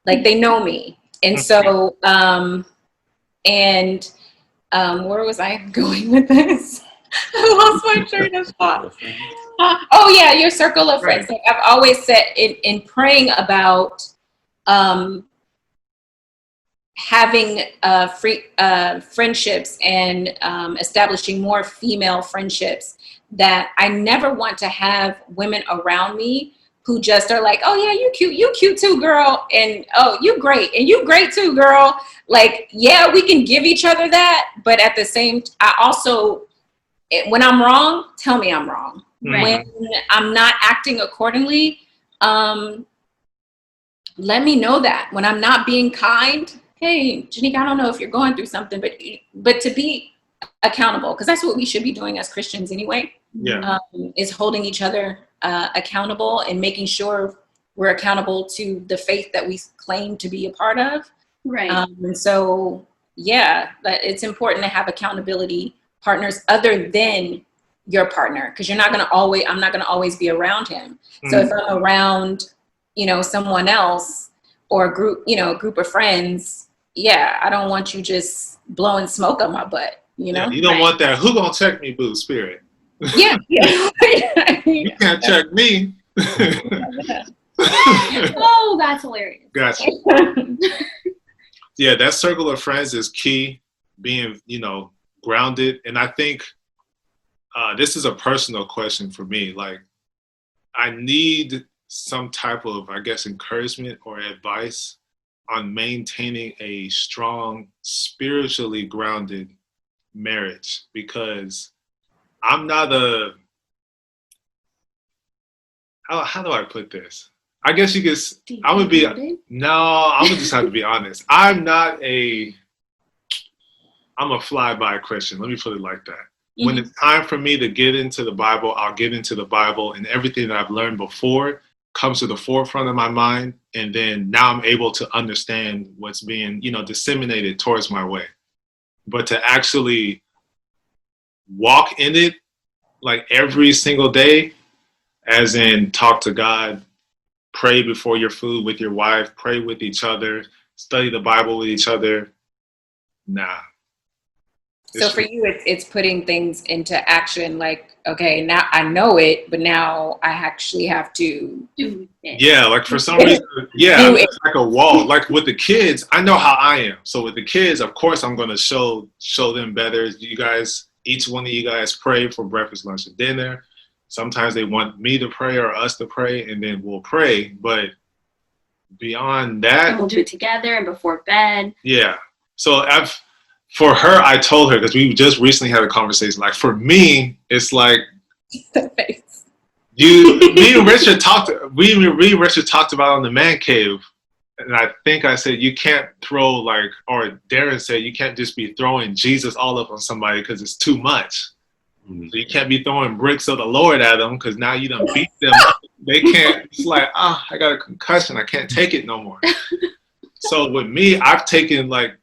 they know me. And so, where was I going with this? I lost my train of thought. Your circle of friends. Like I've always said in praying about having friendships and establishing more female friendships, that I never want to have women around me who just are like, oh yeah, you cute too, girl, and oh, you great, and you great too, girl. Like, yeah, we can give each other that, but at the same, I also, when I'm wrong, tell me I'm wrong. When I'm not acting accordingly, let me know that. When I'm not being kind, hey, Janika, I don't know if you're going through something, but to be accountable, because that's what we should be doing as Christians anyway. Is holding each other accountable and making sure we're accountable to the faith that we claim to be a part of. And so, but it's important to have accountability partners other than your partner, because I'm not going to always be around him. So if I'm around, someone else or a group of friends, I don't want you just blowing smoke on my butt, you don't want that who gonna check me boo spirit. You can't check me. Oh, that's hilarious. Gotcha. That circle of friends is key, being grounded. And I think this is a personal question for me. Like, I need some type of, I guess, encouragement or advice on maintaining a strong, spiritually grounded marriage, because I'm not how do I put this? I guess you could, I would just have to be honest. I'm a fly-by Christian. Let me put it like that. When it's time for me to get into the Bible, I'll get into the Bible, and everything that I've learned before comes to the forefront of my mind. And then now I'm able to understand what's being, disseminated towards my way. But to actually walk in it like every single day, as in talk to God, pray before your food with your wife, pray with each other, study the Bible with each other. Nah, So for you, it's putting things into action. Like, okay, now I know it, but now I actually have to do it. Yeah, like for some reason, yeah, it's like a wall. Like with the kids, I know how I am. So with the kids, of course, I'm going to show them better. You guys, each one of you guys pray for breakfast, lunch, and dinner. Sometimes they want me to pray or us to pray, and then we'll pray. But beyond that, and we'll do it together and before bed. Yeah. So for her, I told her, because we just recently had a conversation. Like for me, it's like me and Richard talked about it on the man cave, and I think I said you can't throw or Darren said you can't just be throwing Jesus all up on somebody because it's too much. Mm-hmm. So you can't be throwing bricks of the Lord at them because now you done beat them up. They can't. It's like, I got a concussion. I can't take it no more. So with me, I've taken like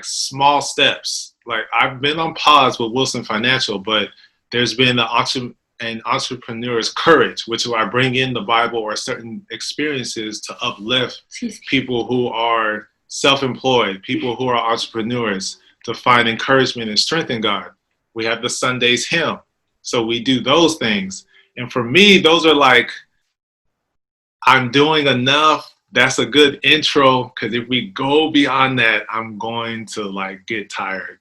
small steps. Like I've been on pause with Wilson Financial, but there's been an entrepreneur's courage, which I bring in the Bible or certain experiences to uplift people who are self-employed, people who are entrepreneurs, to find encouragement and strength in God. We have the Sundays hymn. So we do those things. And for me, those are like, I'm doing enough. That's a good intro, because if we go beyond that, I'm going to get tired.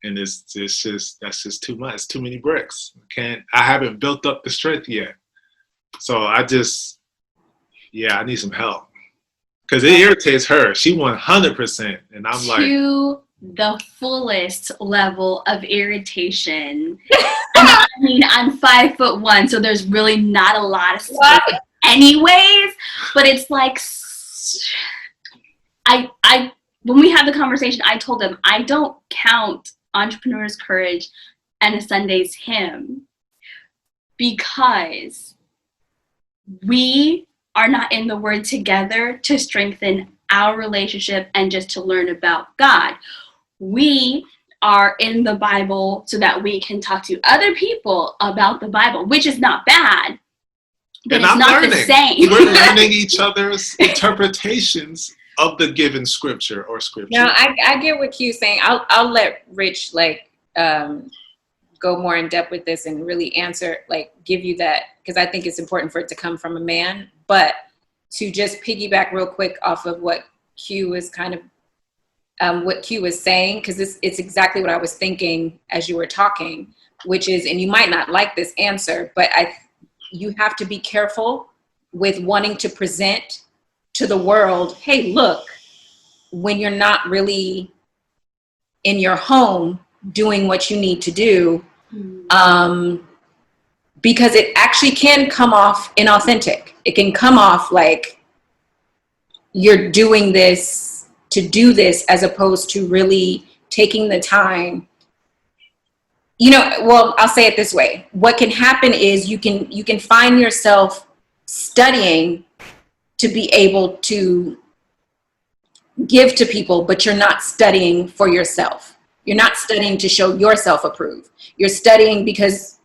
And that's just too much. Too many bricks. I haven't built up the strength yet. So I need some help. Because it irritates her. She 100%. And I'm to the fullest level of irritation. I mean, I'm 5'1", so there's really not a lot of space anyways. But it's like, when we had the conversation, I told them I don't count Entrepreneur's Courage and a Sunday's hymn because we are not in the Word together to strengthen our relationship and just to learn about God. We are in the Bible so that we can talk to other people about the Bible, which is not bad, but it's not the same. We're learning each other's interpretations of the given scripture or scripture. No, I get what Q's saying. I'll let Rich go more in depth with this and really answer, give you that, because I think it's important for it to come from a man. But to just piggyback real quick off of what Q was saying, because it's exactly what I was thinking as you were talking, which is, and you might not like this answer, but you have to be careful with wanting to present to the world, hey, look, when you're not really in your home doing what you need to do, because it actually can come off inauthentic. It can come off like you're doing this to do this as opposed to really taking the time. I'll say it this way. What can happen is you can find yourself studying to be able to give to people, but you're not studying for yourself. You're not studying to show yourself approved. You're studying because,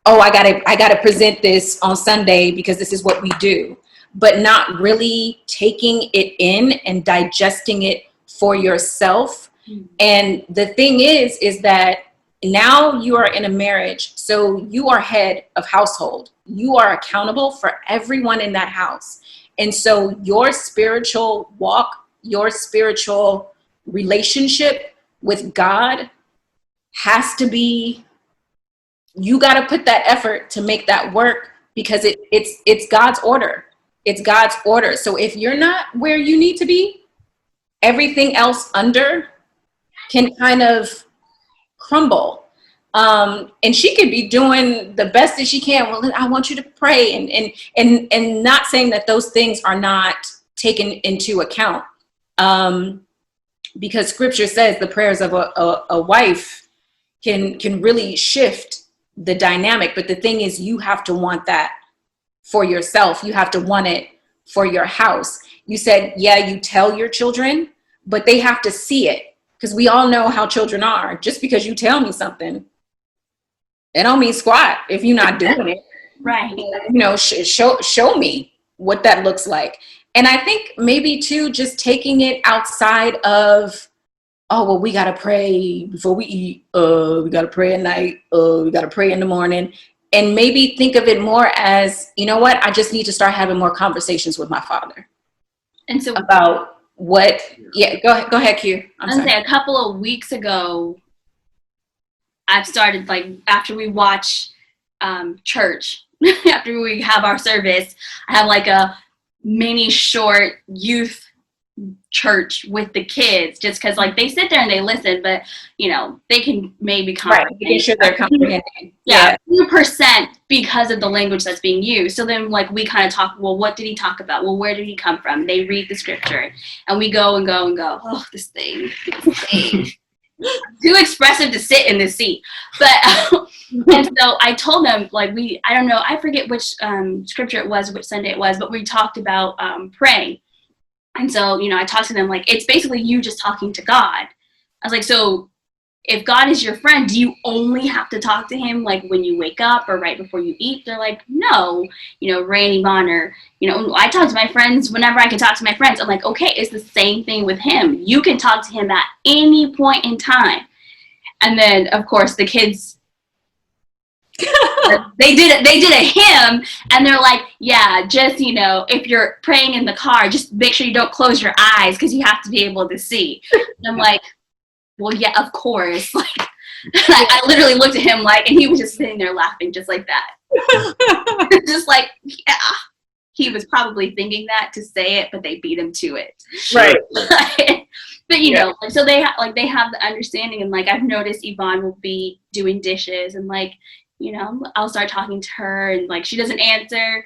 I gotta present this on Sunday because this is what we do, but not really taking it in and digesting it for yourself. Mm-hmm. And the thing is that now you are in a marriage, so you are head of household. You are accountable for everyone in that house. And so your spiritual walk, your spiritual relationship with God has to be, you got to put that effort to make that work, because it's God's order. It's God's order. So if you're not where you need to be, everything else under can kind of crumble. And she could be doing the best that she can. Well, I want you to pray, and not saying that those things are not taken into account. Because scripture says the prayers of a wife can really shift the dynamic. But the thing is, you have to want that for yourself. You have to want it for your house. You said, you tell your children, but they have to see it, because we all know how children are. Just because you tell me something, it don't mean squat if you're not doing it. Right. Show me what that looks like. And I think maybe too, just taking it outside of oh, well, we got to pray before we eat. We got to pray at night. We got to pray in the morning. And maybe think of it more as, you know what? I just need to start having more conversations with my Father. And so about what, go ahead, Q. I'm sorry. Say a couple of weeks ago, I've started, like, after we watch church, after we have our service, I have like a mini short youth church with the kids, just because like they sit there and they listen, but you know they can maybe comprehend. Right, making sure they're comprehending. Yeah, 2% because of the language that's being used. So then like we kind of talk, well, what did he talk about? Well, where did he come from? They read the scripture and we go and go and go, oh, this thing. Too expressive to sit in this seat. But and so I told them, like, I don't know, I forget which scripture it was, which Sunday it was, but we talked about praying. And so, you know, I talked to them like, it's basically you just talking to God. I was like, so if God is your friend, do you only have to talk to him like when you wake up or right before you eat? They're like, no, you know, Ray and Yvonne, or, you know, I talk to my friends whenever I can talk to my friends. I'm like, okay, it's the same thing with him. You can talk to him at any point in time. And then, of course, the kids, they did a hymn, and they're like, yeah, just, you know, if you're praying in the car, just make sure you don't close your eyes because you have to be able to see. And I'm like, well, yeah, of course. Like, I literally looked at him like, and he was just sitting there laughing just like that. Just like, yeah. He was probably thinking that to say it, but they beat him to it. Right. But, you know, like, so they have the understanding, and, like, I've noticed Yvonne will be doing dishes, and, like, you know, I'll start talking to her, and, like, she doesn't answer,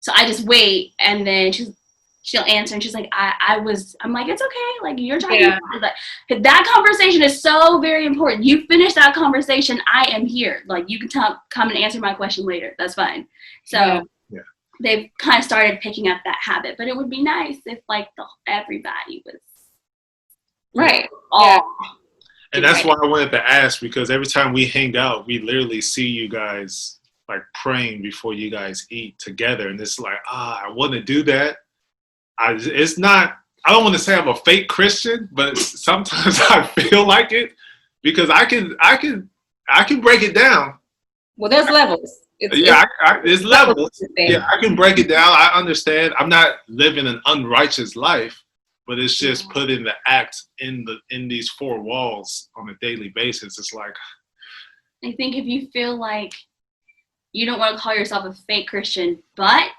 so I just wait, and then she'll answer, and she's like, I'm like, it's okay, like, you're talking about it. Like, that conversation is so very important. You finish that conversation, I am here. Like, you can come and answer my question later. That's fine. So they've kind of started picking up that habit, but it would be nice if, like, everybody was right. And that's why I wanted to ask, because every time we hang out, we literally see you guys like praying before you guys eat together, and it's like, I want to do that. It's not. I don't want to say I'm a fake Christian, but sometimes I feel like it, because I can break it down. Well, there's levels. There's levels. Yeah, I can break it down. I understand. I'm not living an unrighteous life, but it's just putting the act in these four walls on a daily basis. It's like, I think if you feel like you don't want to call yourself a fake Christian, but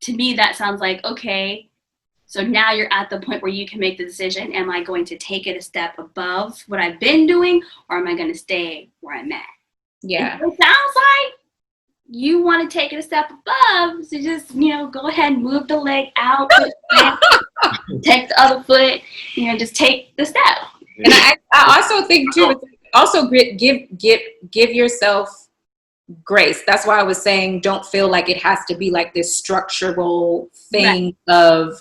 to me that sounds like, okay, so now you're at the point where you can make the decision, am I going to take it a step above what I've been doing, or am I going to stay where I'm at? Yeah. It sounds like you want to take it a step above, so just, you know, go ahead and move the leg out, take the other foot, you know, just take the step. And I also think too, it's also give yourself grace. That's why I was saying, don't feel like it has to be like this structural thing of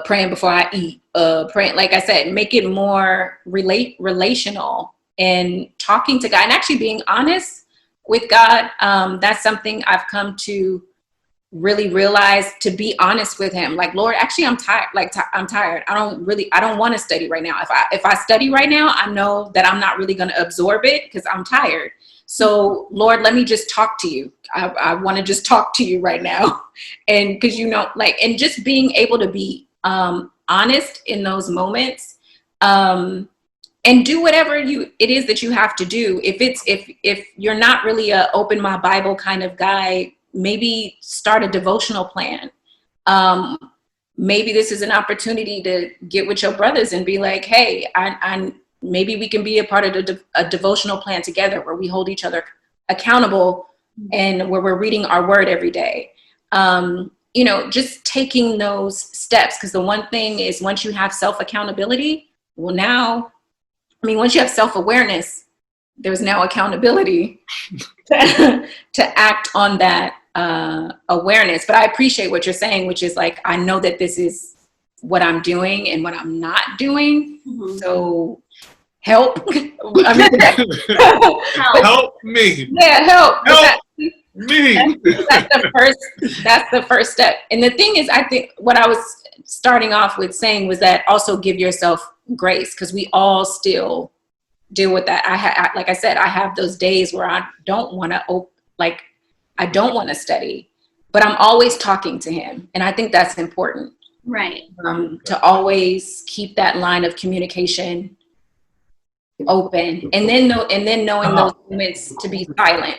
praying before I eat, praying, like I said, make it more relational and talking to God and actually being honest with God. That's something I've come to really realize, to be honest with him. Like, Lord, actually I'm tired. Like, I'm tired. I don't want to study right now. If I study right now, I know that I'm not really going to absorb it because I'm tired. So Lord, let me just talk to you. I want to just talk to you right now. And because, you know, like, and just being able to be honest in those moments, and do whatever it is that you have to do. If you're not really a open my Bible kind of guy, maybe start a devotional plan. Maybe this is an opportunity to get with your brothers and be like, hey, I maybe we can be a part of a devotional plan together where we hold each other accountable and where we're reading our word every day. You know, just taking those steps, because the one thing is, once you have self-accountability, once you have self-awareness, there's now accountability to act on that awareness. But I appreciate what you're saying, which is like, I know that this is what I'm doing and what I'm not doing. Mm-hmm. So help. Help me. Yeah, help. Me. That's the first step. And the thing is, I think what I was starting off with saying was that also give yourself grace, because we all still deal with that. Like I said, I have those days where I don't want to I don't want to study, but I'm always talking to him, and I think that's important. Right. To always keep that line of communication open, and then knowing those moments to be silent,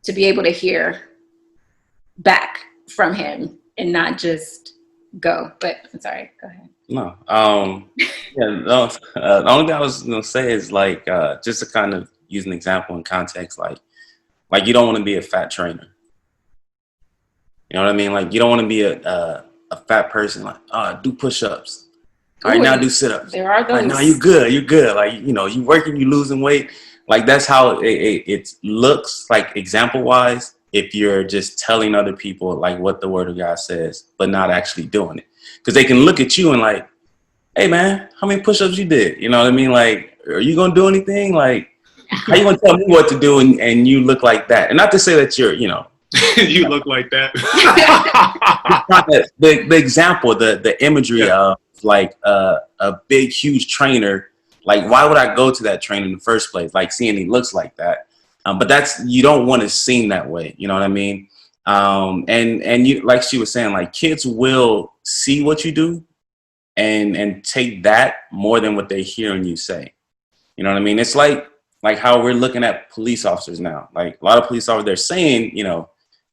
to be able to hear back from him and not just go. But I'm sorry, go ahead. No. The only thing I was gonna say is like just to kind of use an example in context, like you don't want to be a fat trainer. You know what I mean? Like you don't want to be a fat person. Like do push-ups. All right, now do sit-ups. There are those. All right, now you're good. Like you working, you losing weight. Like that's how it looks like example-wise. If you're just telling other people like what the Word of God says, but not actually doing it, because they can look at you and like, hey man, how many push-ups you did? You know what I mean? Like, are you gonna do anything? Like, how you gonna tell me what to do and you look like that? And not to say that you're, you look like that. the example, the imagery of like a big, huge trainer. Like, why would I go to that trainer in the first place? Like, seeing he looks like that. But you don't want to seem that way. You know what I mean? And you, like she was saying, like kids will see what you do and take that more than what they hear you say. You know what I mean? It's like how we're looking at police officers now. Like a lot of police officers, they're saying,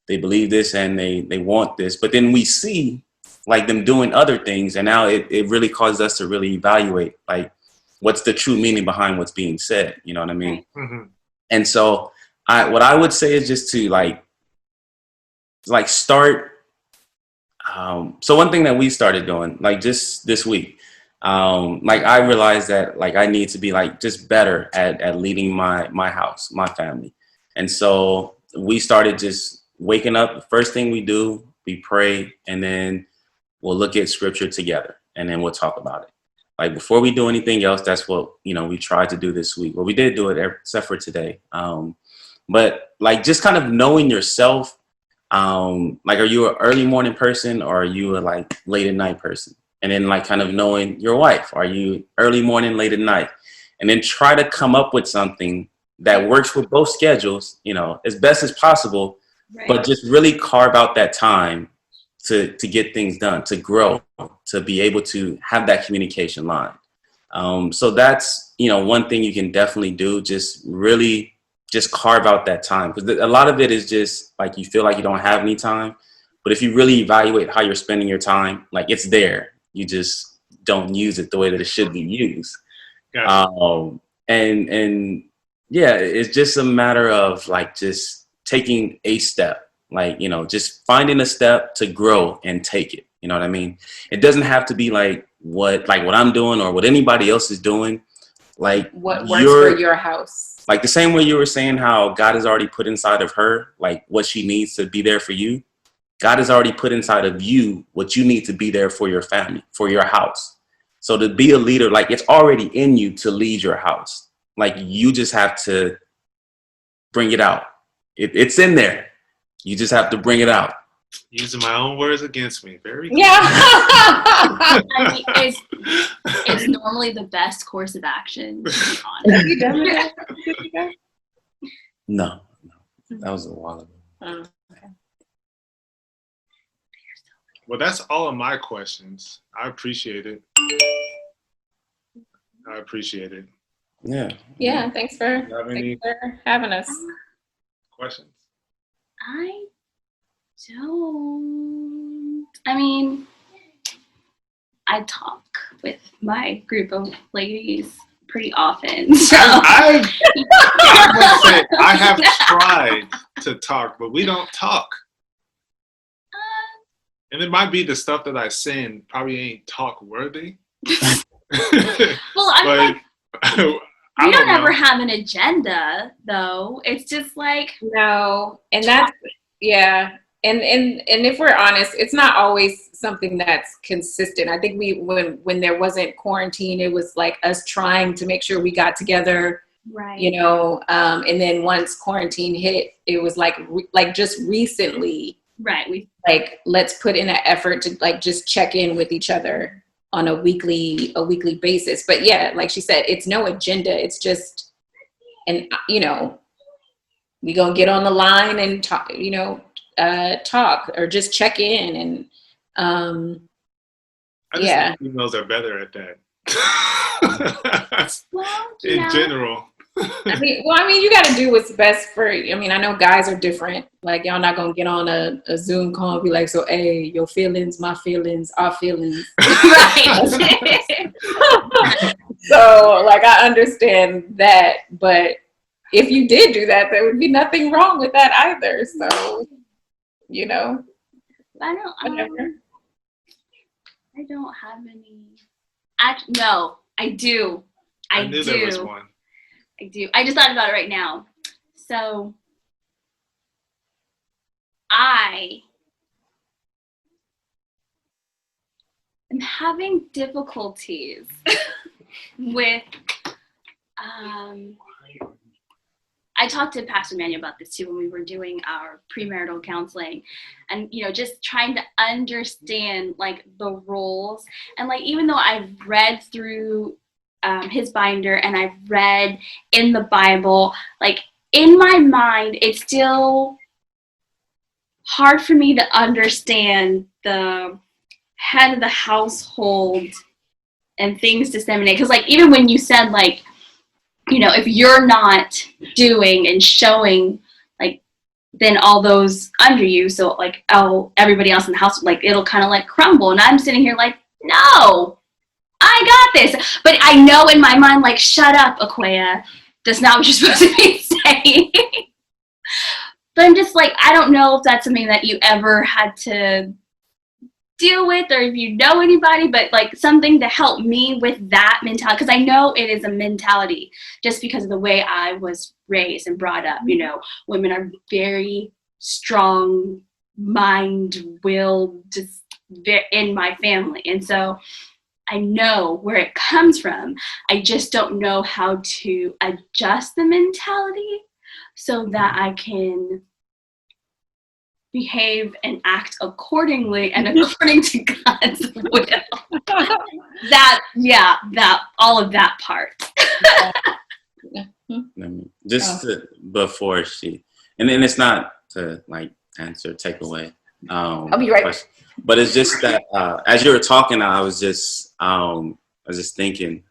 they believe this and they want this, but then we see like them doing other things. And now it really causes us to really evaluate like what's the true meaning behind what's being said. You know what I mean? Mm-hmm. And so what I would say is just to like start. So one thing that we started doing like just this week, like I realized that like I need to be like just better at leading my house, my family. And so we started just waking up. The first thing we do, we pray, and then we'll look at scripture together, and then we'll talk about it. Like before we do anything else, that's what, we tried to do this week. Well, we did do it except for today. But like just kind of knowing yourself, like, are you an early morning person or are you a like late at night person? And then like kind of knowing your wife, are you early morning, late at night? And then try to come up with something that works with both schedules, as best as possible, right. But just really carve out that time to get things done, to grow, to be able to have that communication line. So that's, one thing you can definitely do, just really just carve out that time. Because a lot of it is just like you feel like you don't have any time. But if you really evaluate how you're spending your time, like it's there. You just don't use it the way that it should be used. Gotcha. And yeah, it's just a matter of like just taking a step. Like, just finding a step to grow and take it. You know what I mean? It doesn't have to be like what I'm doing or what anybody else is doing. Like what works for your house. Like the same way you were saying how God has already put inside of her, like what she needs to be there for you. God has already put inside of you what you need to be there for your family, for your house. So to be a leader, like it's already in you to lead your house. Like you just have to bring it out. It's in there. You just have to bring it out. Using my own words against me. Very good. Yeah. I mean, it's normally the best course of action, to be honest. Have you done that? No. That was a while ago. Okay. Well, that's all of my questions. I appreciate it. Yeah. Yeah, thanks for having us. Questions? I don't. I mean, I talk with my group of ladies pretty often. So. I have tried to talk, but we don't talk. And it might be the stuff that I send probably ain't talk worthy. Well, I mean, we don't ever have an agenda, though. It's just like no, and that's yeah. And if we're honest, it's not always something that's consistent. I think when there wasn't quarantine, it was like us trying to make sure we got together Right. You know, and then once quarantine hit, it was like just recently, right. We like, let's put in an effort to like just check in with each other on a weekly basis. But yeah, like she said, it's no agenda. It's just, and you know, we gonna get on the line and talk, you know, talk or just check in. And I just think females are better at that. well, in general. I mean, you got to do what's best for you. I mean, I know guys are different. Like, y'all not going to get on a Zoom call and be like, so, hey, your feelings, my feelings, our feelings. Right. So, like, I understand that. But if you did do that, there would be nothing wrong with that either. So, you know. I don't have any. No, I do. I knew there was one. I do. I just thought about it right now. So I am having difficulties with I talked to Pastor Manuel about this too when we were doing our premarital counseling, and you know, just trying to understand like the roles, and like even though I've read through his binder and I've read in the Bible, like in my mind, it's still hard for me to understand the head of the household and things disseminate. Because like even when you said like, you know, if you're not doing and showing, like, then all those under you, so like everybody else in the house, like it'll kind of like crumble. And I'm sitting here like, no, I got this. But I know in my mind, like, shut up, Aquia. That's not what you're supposed to be saying. But I'm just like, I don't know if that's something that you ever had to deal with, or if you know anybody, but like something to help me with that mentality, because I know it is a mentality just because of the way I was raised and brought up. You know, women are very strong mind, will, just in my family, and so I know where it comes from. I just don't know how to adjust the mentality so that I can behave and act accordingly and according to God's will. All of that part. Before she, and then it's not to like answer, take away. I'll be right back. But it's just that as you were talking, I was just thinking,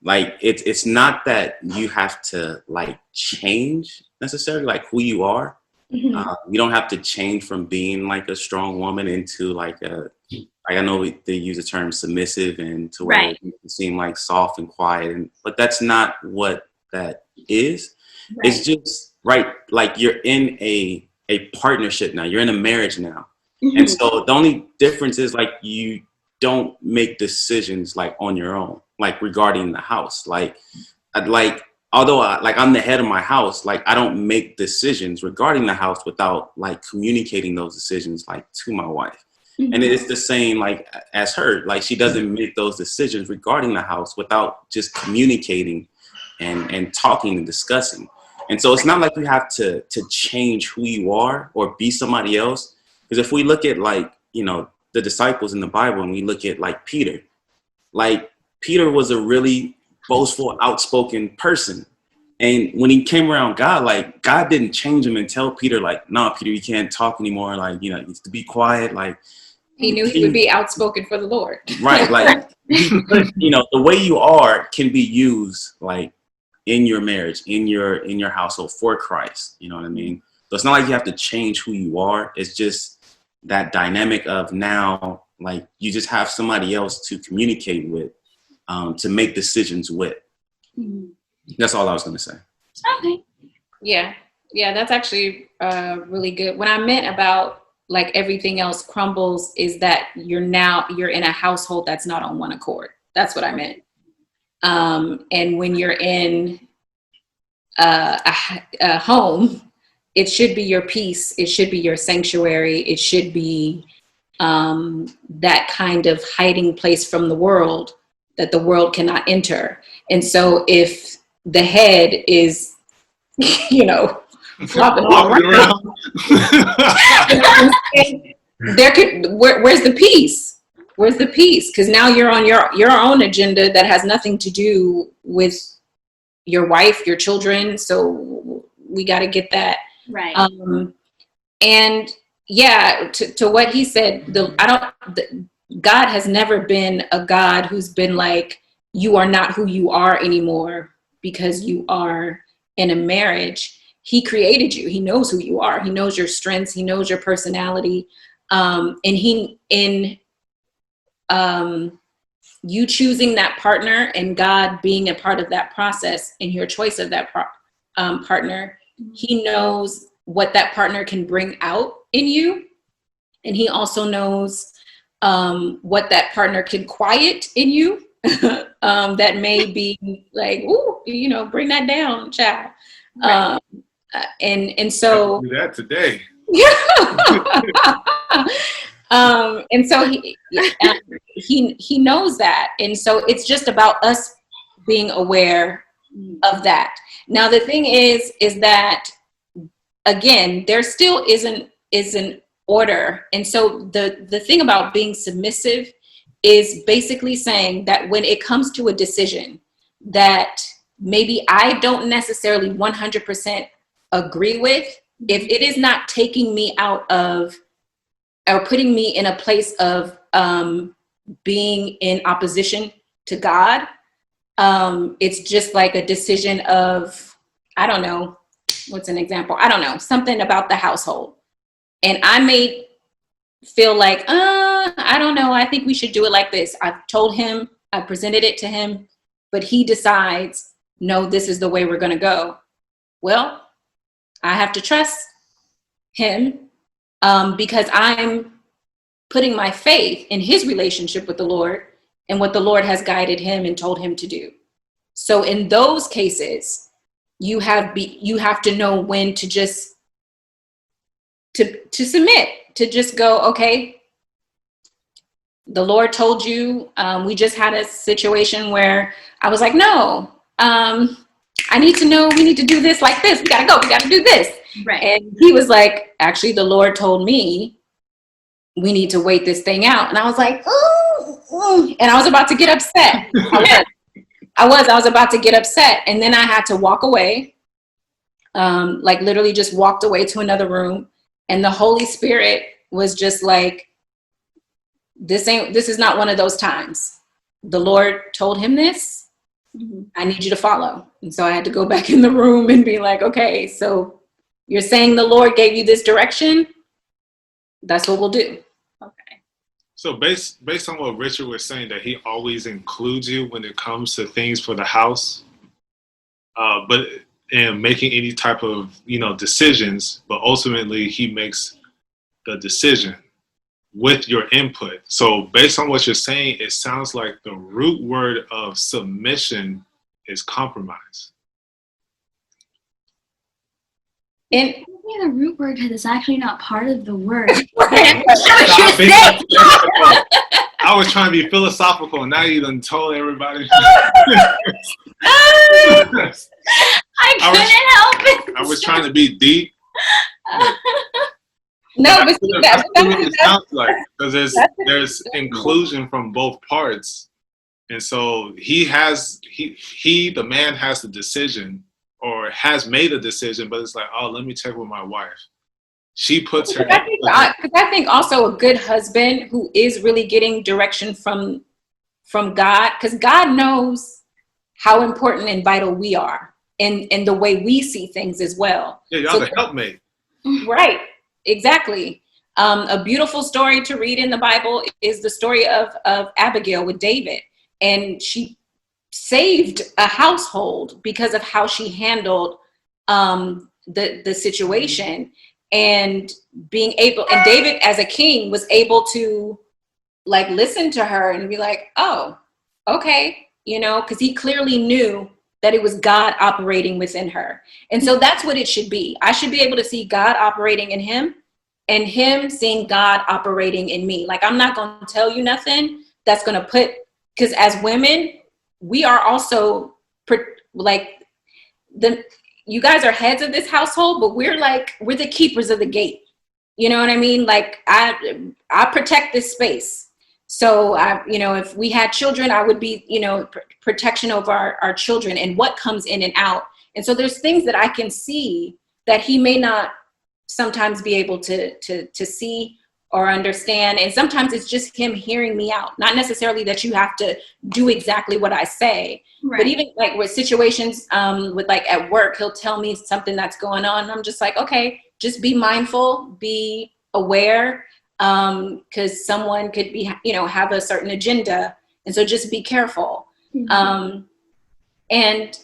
like it's not that you have to like change necessarily like who you are. You don't have to change from being like a strong woman into like I know they use the term submissive and to where you seem like soft and quiet, but that's not what that is. Right. It's just like you're in a partnership now. You're in a marriage now. And so the only difference is like you don't make decisions like on your own, like regarding the house. Although I'm the head of my house, like I don't make decisions regarding the house without like communicating those decisions like to my wife. And it's the same like as her, like she doesn't make those decisions regarding the house without just communicating and talking and discussing. And so it's not like you have to change who you are or be somebody else. Because if we look at like, you know, the disciples in the Bible and we look at like Peter was a really boastful, outspoken person. And when he came around God, like God didn't change him and tell Peter like, nah, Peter, you can't talk anymore. Like, you know, it's to be quiet. Like he knew he would be outspoken for the Lord. Right. Like, you know, the way you are can be used like in your marriage, in your household for Christ. You know what I mean? So it's not like you have to change who you are. It's just that dynamic of now, like you just have somebody else to communicate with, to make decisions with. That's all I was going to say. Okay. Yeah, that's actually really good. When I meant about like everything else crumbles is that you're in a household that's not on one accord. That's what I meant. And when you're in a home, it should be your peace. It should be your sanctuary. It should be that kind of hiding place from the world that the world cannot enter. And so if the head is, you know, flopping all around. Where's the peace? Where's the peace? Because now you're on your own agenda that has nothing to do with your wife, your children. So we got to get that right. And yeah, to what he said, God has never been a God who's been like, you are not who you are anymore because you are in a marriage. He created you. He knows who you are. He knows your strengths. He knows your personality. And you choosing that partner and God being a part of that process and your choice of that partner, he knows what that partner can bring out in you. And he also knows what that partner can quiet in you. That may be like, ooh, you know, bring that down, child. Right. And so do that today. And so he knows that. And so it's just about us being aware of that. Now, the thing is that, again, there still isn't order. And so the thing about being submissive is basically saying that when it comes to a decision that maybe I don't necessarily 100% agree with, if it is not taking me out of or putting me in a place of being in opposition to God, it's just like a decision of, I don't know, what's an example? I don't know, something about the household. And I may feel like, I don't know, I think we should do it like this. I've told him, I presented it to him, but he decides, no, this is the way we're going to go. Well, I have to trust him because I'm putting my faith in his relationship with the Lord and what the Lord has guided him and told him to do. So in those cases, you have to know when to just to submit, to just go, okay, the Lord told you. We just had a situation where I was like, no, I need to know, we need to do this like this. We got to go. We got to do this. Right. And he was like, actually, the Lord told me we need to wait this thing out. And I was like, ooh. And I was about to get upset. I was about to get upset. And then I had to walk away, like literally just walked away to another room. And the Holy Spirit was just like, this is not one of those times. The Lord told him this. Mm-hmm. I need you to follow. And so I had to go back in the room and be like, okay, so you're saying the Lord gave you this direction? That's what we'll do. Okay. So based on what Richard was saying, that he always includes you when it comes to things for the house, but in making any type of, decisions, but ultimately he makes the decision with your input. So based on what you're saying, it sounds like the root word of submission is compromise. And the root word is actually not part of the word. I was trying to be philosophical, and now you done told everybody. I couldn't help it. I was trying to be deep. No, but that's what it sounds like, because there's inclusion from both parts, and so the man has the decision or has made a decision, but it's like, oh, let me check with my wife. She puts her. I think also a good husband who is really getting direction from God, because God knows how important and vital we are, and the way we see things as well. Yeah, y'all the helpmate. Right. Exactly. A beautiful story to read in the Bible is the story of Abigail with David. And she saved a household because of how she handled the situation, and and David as a king was able to like listen to her and be like, oh, okay, because he clearly knew that it was God operating within her. And so that's what it should be. I should be able to see God operating in him and him seeing God operating in me. Like, I'm not going to tell you nothing that's going to because as women, we are also like you guys are heads of this household, but we're the keepers of the gate. You know what I mean? Like I protect this space. So if we had children, I would be, protection of our children and what comes in and out. And so there's things that I can see that he may not sometimes be able to see or understand. And sometimes it's just him hearing me out. Not necessarily that you have to do exactly what I say, right. But even like with situations with like at work, he'll tell me something that's going on. And I'm just like, okay, just be mindful, be aware, because someone could be, have a certain agenda. And so just be careful. Mm-hmm. And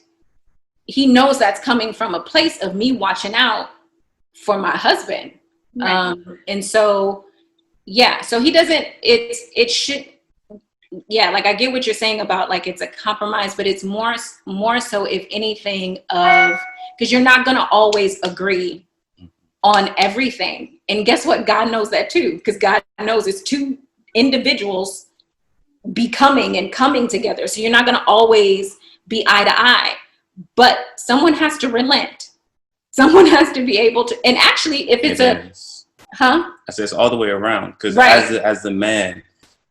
he knows that's coming from a place of me watching out for my husband. Right. And so, yeah, so he doesn't, it should, yeah, like I get what you're saying about like it's a compromise, but it's more so if anything because you're not going to always agree on everything. And guess what? God knows that too, because God knows it's two individuals becoming and coming together. So you're not going to always be eye to eye, but someone has to relent. Someone has to be able to, and actually if it's I said it's all the way around, because right. as the man,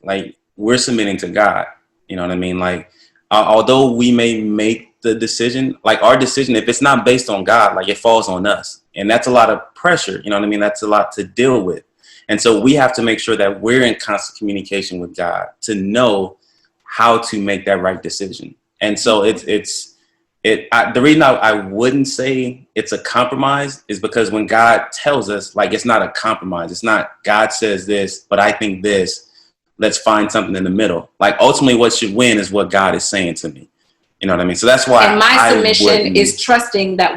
like we're submitting to God, you know what I mean? Like, although we may make the decision, like our decision, if it's not based on God, like it falls on us, and that's a lot of pressure, you know what I mean? That's a lot to deal with. And so we have to make sure that we're in constant communication with God to know how to make that right decision. And so the reason I wouldn't say it's a compromise is because when God tells us, like, it's not a compromise. It's not God says this, but I think this. Let's find something in the middle. Like, ultimately, what should win is what God is saying to me. You know what I mean? So that's why. And my submission is trusting that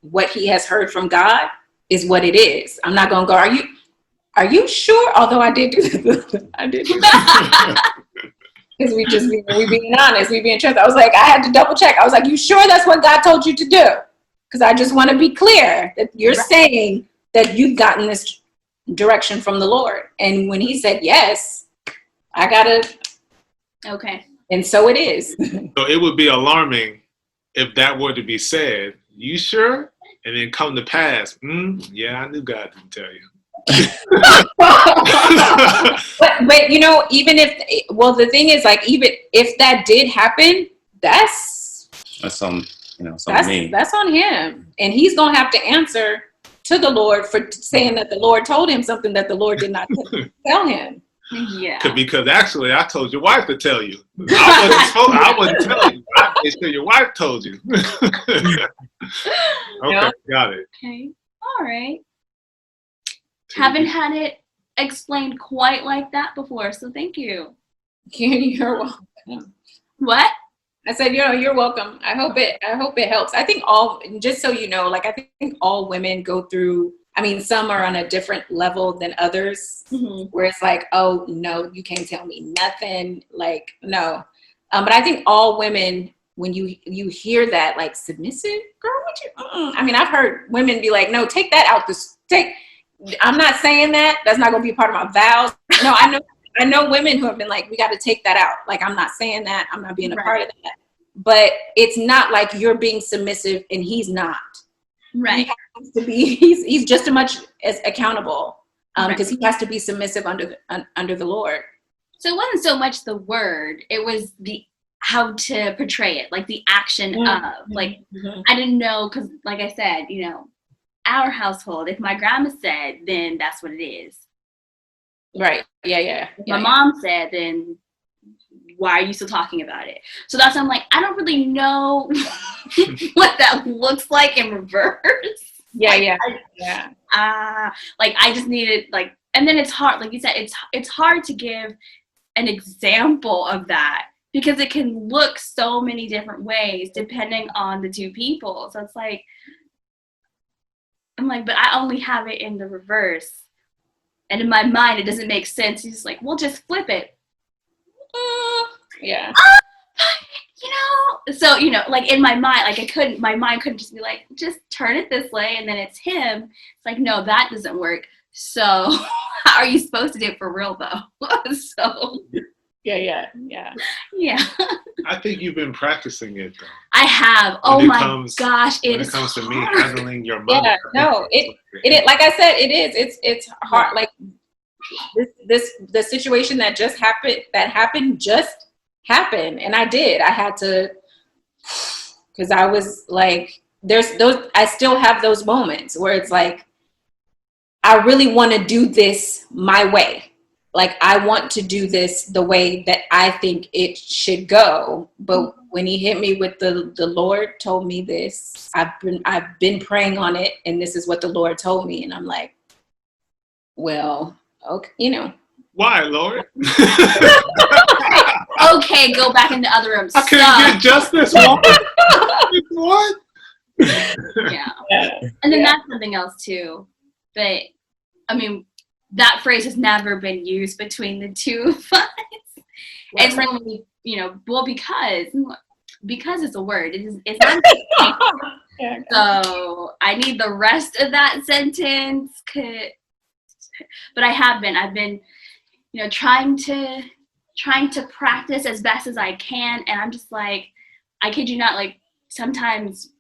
what he has heard from God is what it is. I'm not going to go, are you sure? Although I did do that. I did do that. Because we being honest, we being truthful. I was like, I had to double check. I was like, you sure that's what God told you to do? Because I just want to be clear that you're right. Saying that you've gotten this direction from the Lord. And when he said yes, I gotta. Okay. And so it is. So it would be alarming if that were to be said. You sure? And then come to pass. Yeah, I knew God didn't tell you. but even if the thing is, like, even if that did happen, that's on that's on him, and he's gonna have to answer to the Lord for saying that the Lord told him something that the Lord did not tell him. Yeah, because actually I told your wife to tell you. I wasn't telling you. I made sure your wife told you. Okay, got it. Okay, all right. Haven't had it explained quite like that before, so thank you. You're welcome. What? I said, you're welcome. I hope it helps. I think just so you know, like, I think all women go through, I mean, some are on a different level than others, mm-hmm. where it's like, oh no, you can't tell me nothing. Like, no. But I think all women, when you hear that, like, submissive, girl, what you, I mean, I've heard women be like, no, take that out. I'm not saying that. That's not going to be a part of my vows. No, I know women who have been like, we got to take that out. Like, I'm not saying that. I'm not being a part of that. But it's not like you're being submissive and he's not. Right. He has to be. He's just as much as accountable because he has to be submissive under the Lord. So it wasn't so much the word; it was the how to portray it, like the action of. Like, I didn't know because, like I said, our household, if my grandma said, then that's what it is. Right. Yeah. If my mom said, then why are you still talking about it? So that's why I'm like, I don't really know what that looks like in reverse. Yeah. Like, I just needed, like, and then it's hard, like you said, it's hard to give an example of that because it can look so many different ways depending on the two people. So it's like, I'm like, but I only have it in the reverse. And in my mind, it doesn't make sense. He's just like, well, just flip it. Yeah. So, like, in my mind, like, my mind couldn't just be like, just turn it this way, and then it's him. It's like, no, that doesn't work. So how are you supposed to do it for real, though? So Yeah. I think you've been practicing it though. I have. Gosh, when it comes to me hard. handling your money. Yeah, no, it like I said, it is. It's hard. Like the situation that just happened, and I had to, because I was like, I still have those moments where it's like, I really want to do this my way. Like, I want to do this the way that I think it should go. But when he hit me with the Lord told me this, I've been praying on it, and this is what the Lord told me. And I'm like, well, okay, Why, Lord? Okay, go back in the other room. I couldn't get justice. What? Yeah. And then that's something else too. But I mean, that phrase has never been used between the two of us. It's only, well, because it's a word. It's not. So I need the rest of that sentence. But I've been, trying to practice as best as I can. And I'm just like, I kid you not, like sometimes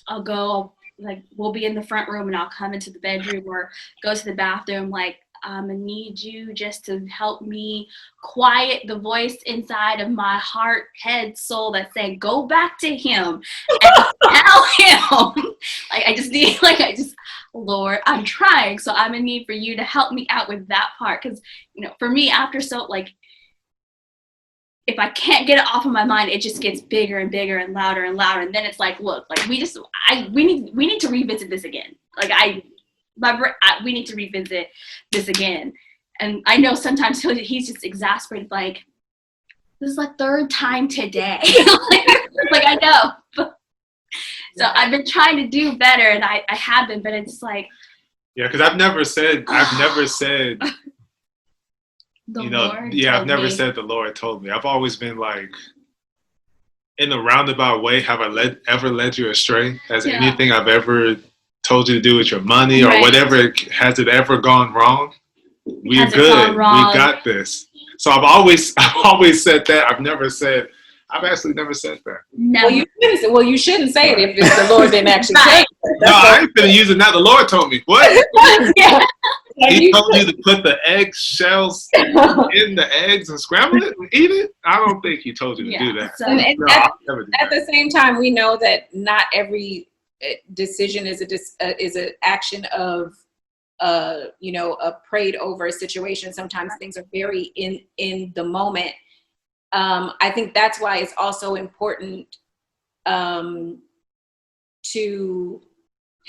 I'll go, like we'll be in the front room and I'll come into the bedroom or go to the bathroom, like, I'm gonna need you just to help me quiet the voice inside of my heart, head, soul that's saying, go back to him and tell him. Lord, I'm trying. So I'm gonna need for you to help me out with that part. Cause for me, after if I can't get it off of my mind, it just gets bigger and bigger and louder and louder. And then it's like, look, like we need to revisit this again. Like we need to revisit this again. And I know sometimes he's just exasperated. Like, this is the third time today. like I know. So I've been trying to do better, and I have been, but it's like. Yeah, because I've never said. I've never said the Lord told me. I've always been like, in a roundabout way, have I ever led you astray? Has anything I've ever told you to do with your money or whatever, has it ever gone wrong? We're good. We got this. So I've always said that. I've actually never said that. Never. Well, you shouldn't say it if the Lord didn't actually say it. No, I ain't gonna use it now. The Lord told me. What? Yeah. He told you to put the egg shells in the eggs and scramble it and eat it? I don't think he told you to do that. So at the same time, we know that not every decision is an action of a prayed over situation. Sometimes things are very in the moment. I think that's why it's also important to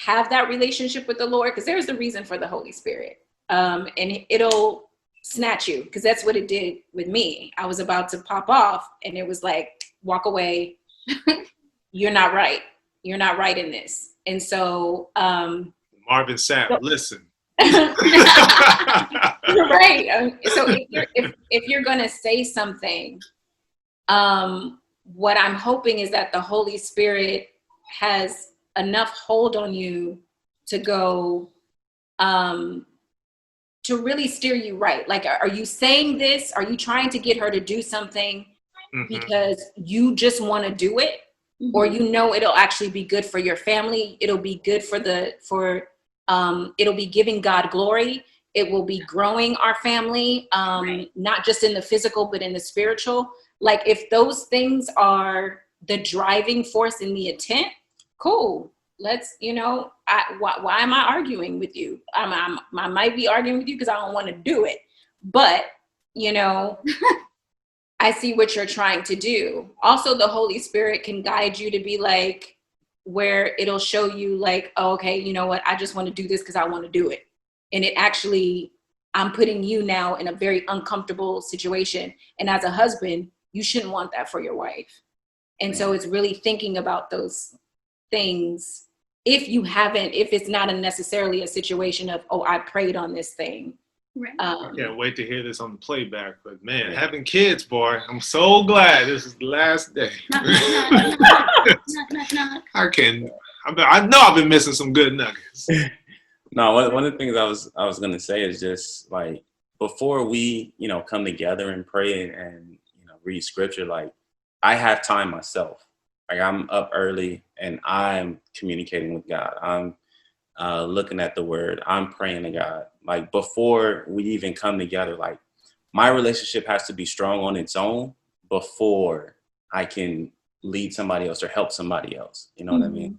have that relationship with the Lord, because there's the reason for the Holy Spirit. And it'll snatch you, because that's what it did with me. I was about to pop off and it was like, walk away. You're not right. You're not right in this. And so Marvin Sapp, listen. Right. So if you're going to say something, what I'm hoping is that the Holy Spirit has enough hold on you to go, to really steer you right. Like, are you saying this? Are you trying to get her to do something because you just want to do it? Or it'll actually be good for your family. It'll be good it'll be giving God glory. It will be growing our family, not just in the physical, but in the spiritual. Like, if those things are the driving force in the intent, cool. Let's, why am I arguing with you? I might be arguing with you because I don't want to do it. But, I see what you're trying to do. Also, the Holy Spirit can guide you to be like, where it'll show you like, oh, okay, you know what? I just want to do this because I want to do it. And it actually, I'm putting you now in a very uncomfortable situation. And as a husband, you shouldn't want that for your wife. And so it's really thinking about those things. If it's not necessarily a situation of, oh, I prayed on this thing. Right. I can't wait to hear this on the playback. But man, having kids, boy, I'm so glad this is the last day. I know I've been missing some good nuggets. No, one of the things I was gonna say is just like, before we, come together and pray and read scripture, like I have time myself. Like I'm up early and I'm communicating with God. I'm looking at the word. I'm praying to God. Like before we even come together, like my relationship has to be strong on its own before I can lead somebody else or help somebody else. You know what I mean?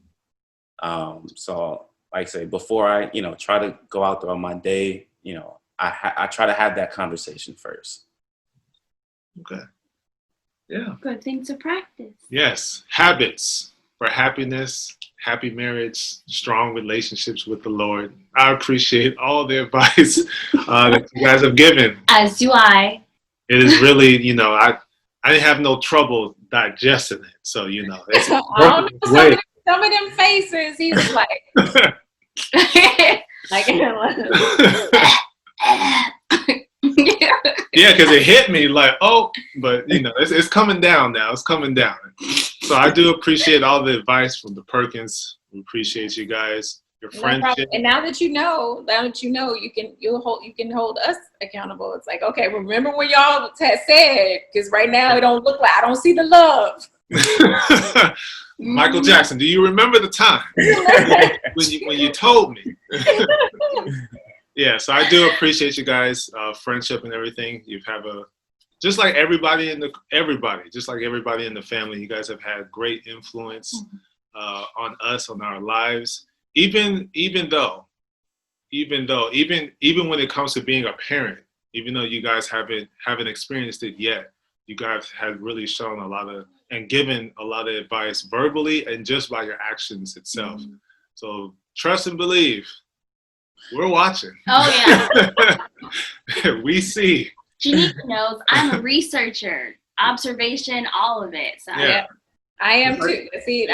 So like I say, before I, try to go out throughout my day, I try to have that conversation first. Okay. Yeah. Good thing to practice. Yes. Habits for happiness, happy marriage, strong relationships with the Lord. I appreciate all the advice that you guys have given. As do I. It is really, I didn't have no trouble digesting it. So, it's some of them faces, he was like, yeah, because it hit me like, oh, but it's coming down now. It's coming down. So I do appreciate all the advice from the Perkins. We appreciate you guys, your friendship. And now that you know, you can hold us accountable. It's like, okay, remember what y'all had said, because right now it don't look like I don't see the love. Michael Jackson, do you remember the time when you told me? Yeah, so I do appreciate you guys' friendship and everything. Just like everybody in the family, you guys have had great influence on us, on our lives. Even when it comes to being a parent, even though you guys haven't experienced it yet, you guys have really shown a lot of and given a lot of advice verbally and just by your actions itself. So trust and believe. We're watching. Oh yeah. We see. Janika knows I'm a researcher, observation, all of it. So yeah. I am too. See,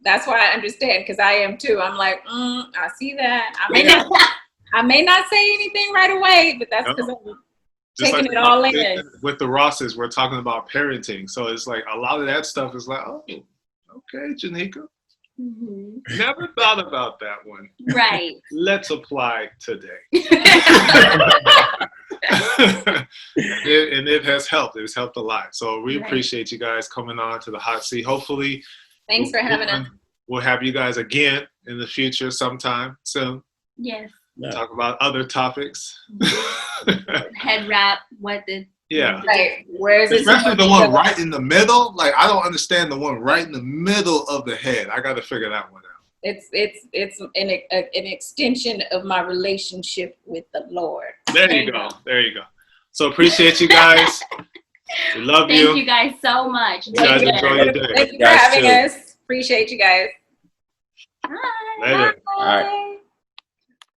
that's why I understand, because I am too. I'm like, I see that. I may not say anything right away, but that's because I'm taking it all in. With the Rosses, we're talking about parenting, so it's like a lot of that stuff is like, oh, okay, Janika. Never thought about that one. Right. Let's apply today. And it has helped. It has helped a lot. So we appreciate you guys coming on to the Hot Seat. Hopefully, thanks for having us. We'll have you guys again in the future sometime soon. Yes. Talk about other topics. Head wrap, right. Where's especially the one right in the middle? Like, I don't understand the one right in the middle of the head. I got to figure that one out. It's an extension of my relationship with the Lord. There you go. So appreciate you guys. We love you. Thank you guys so much. You guys enjoy your day. Thank you for having us. Appreciate you guys. Bye. Later. Bye. All right.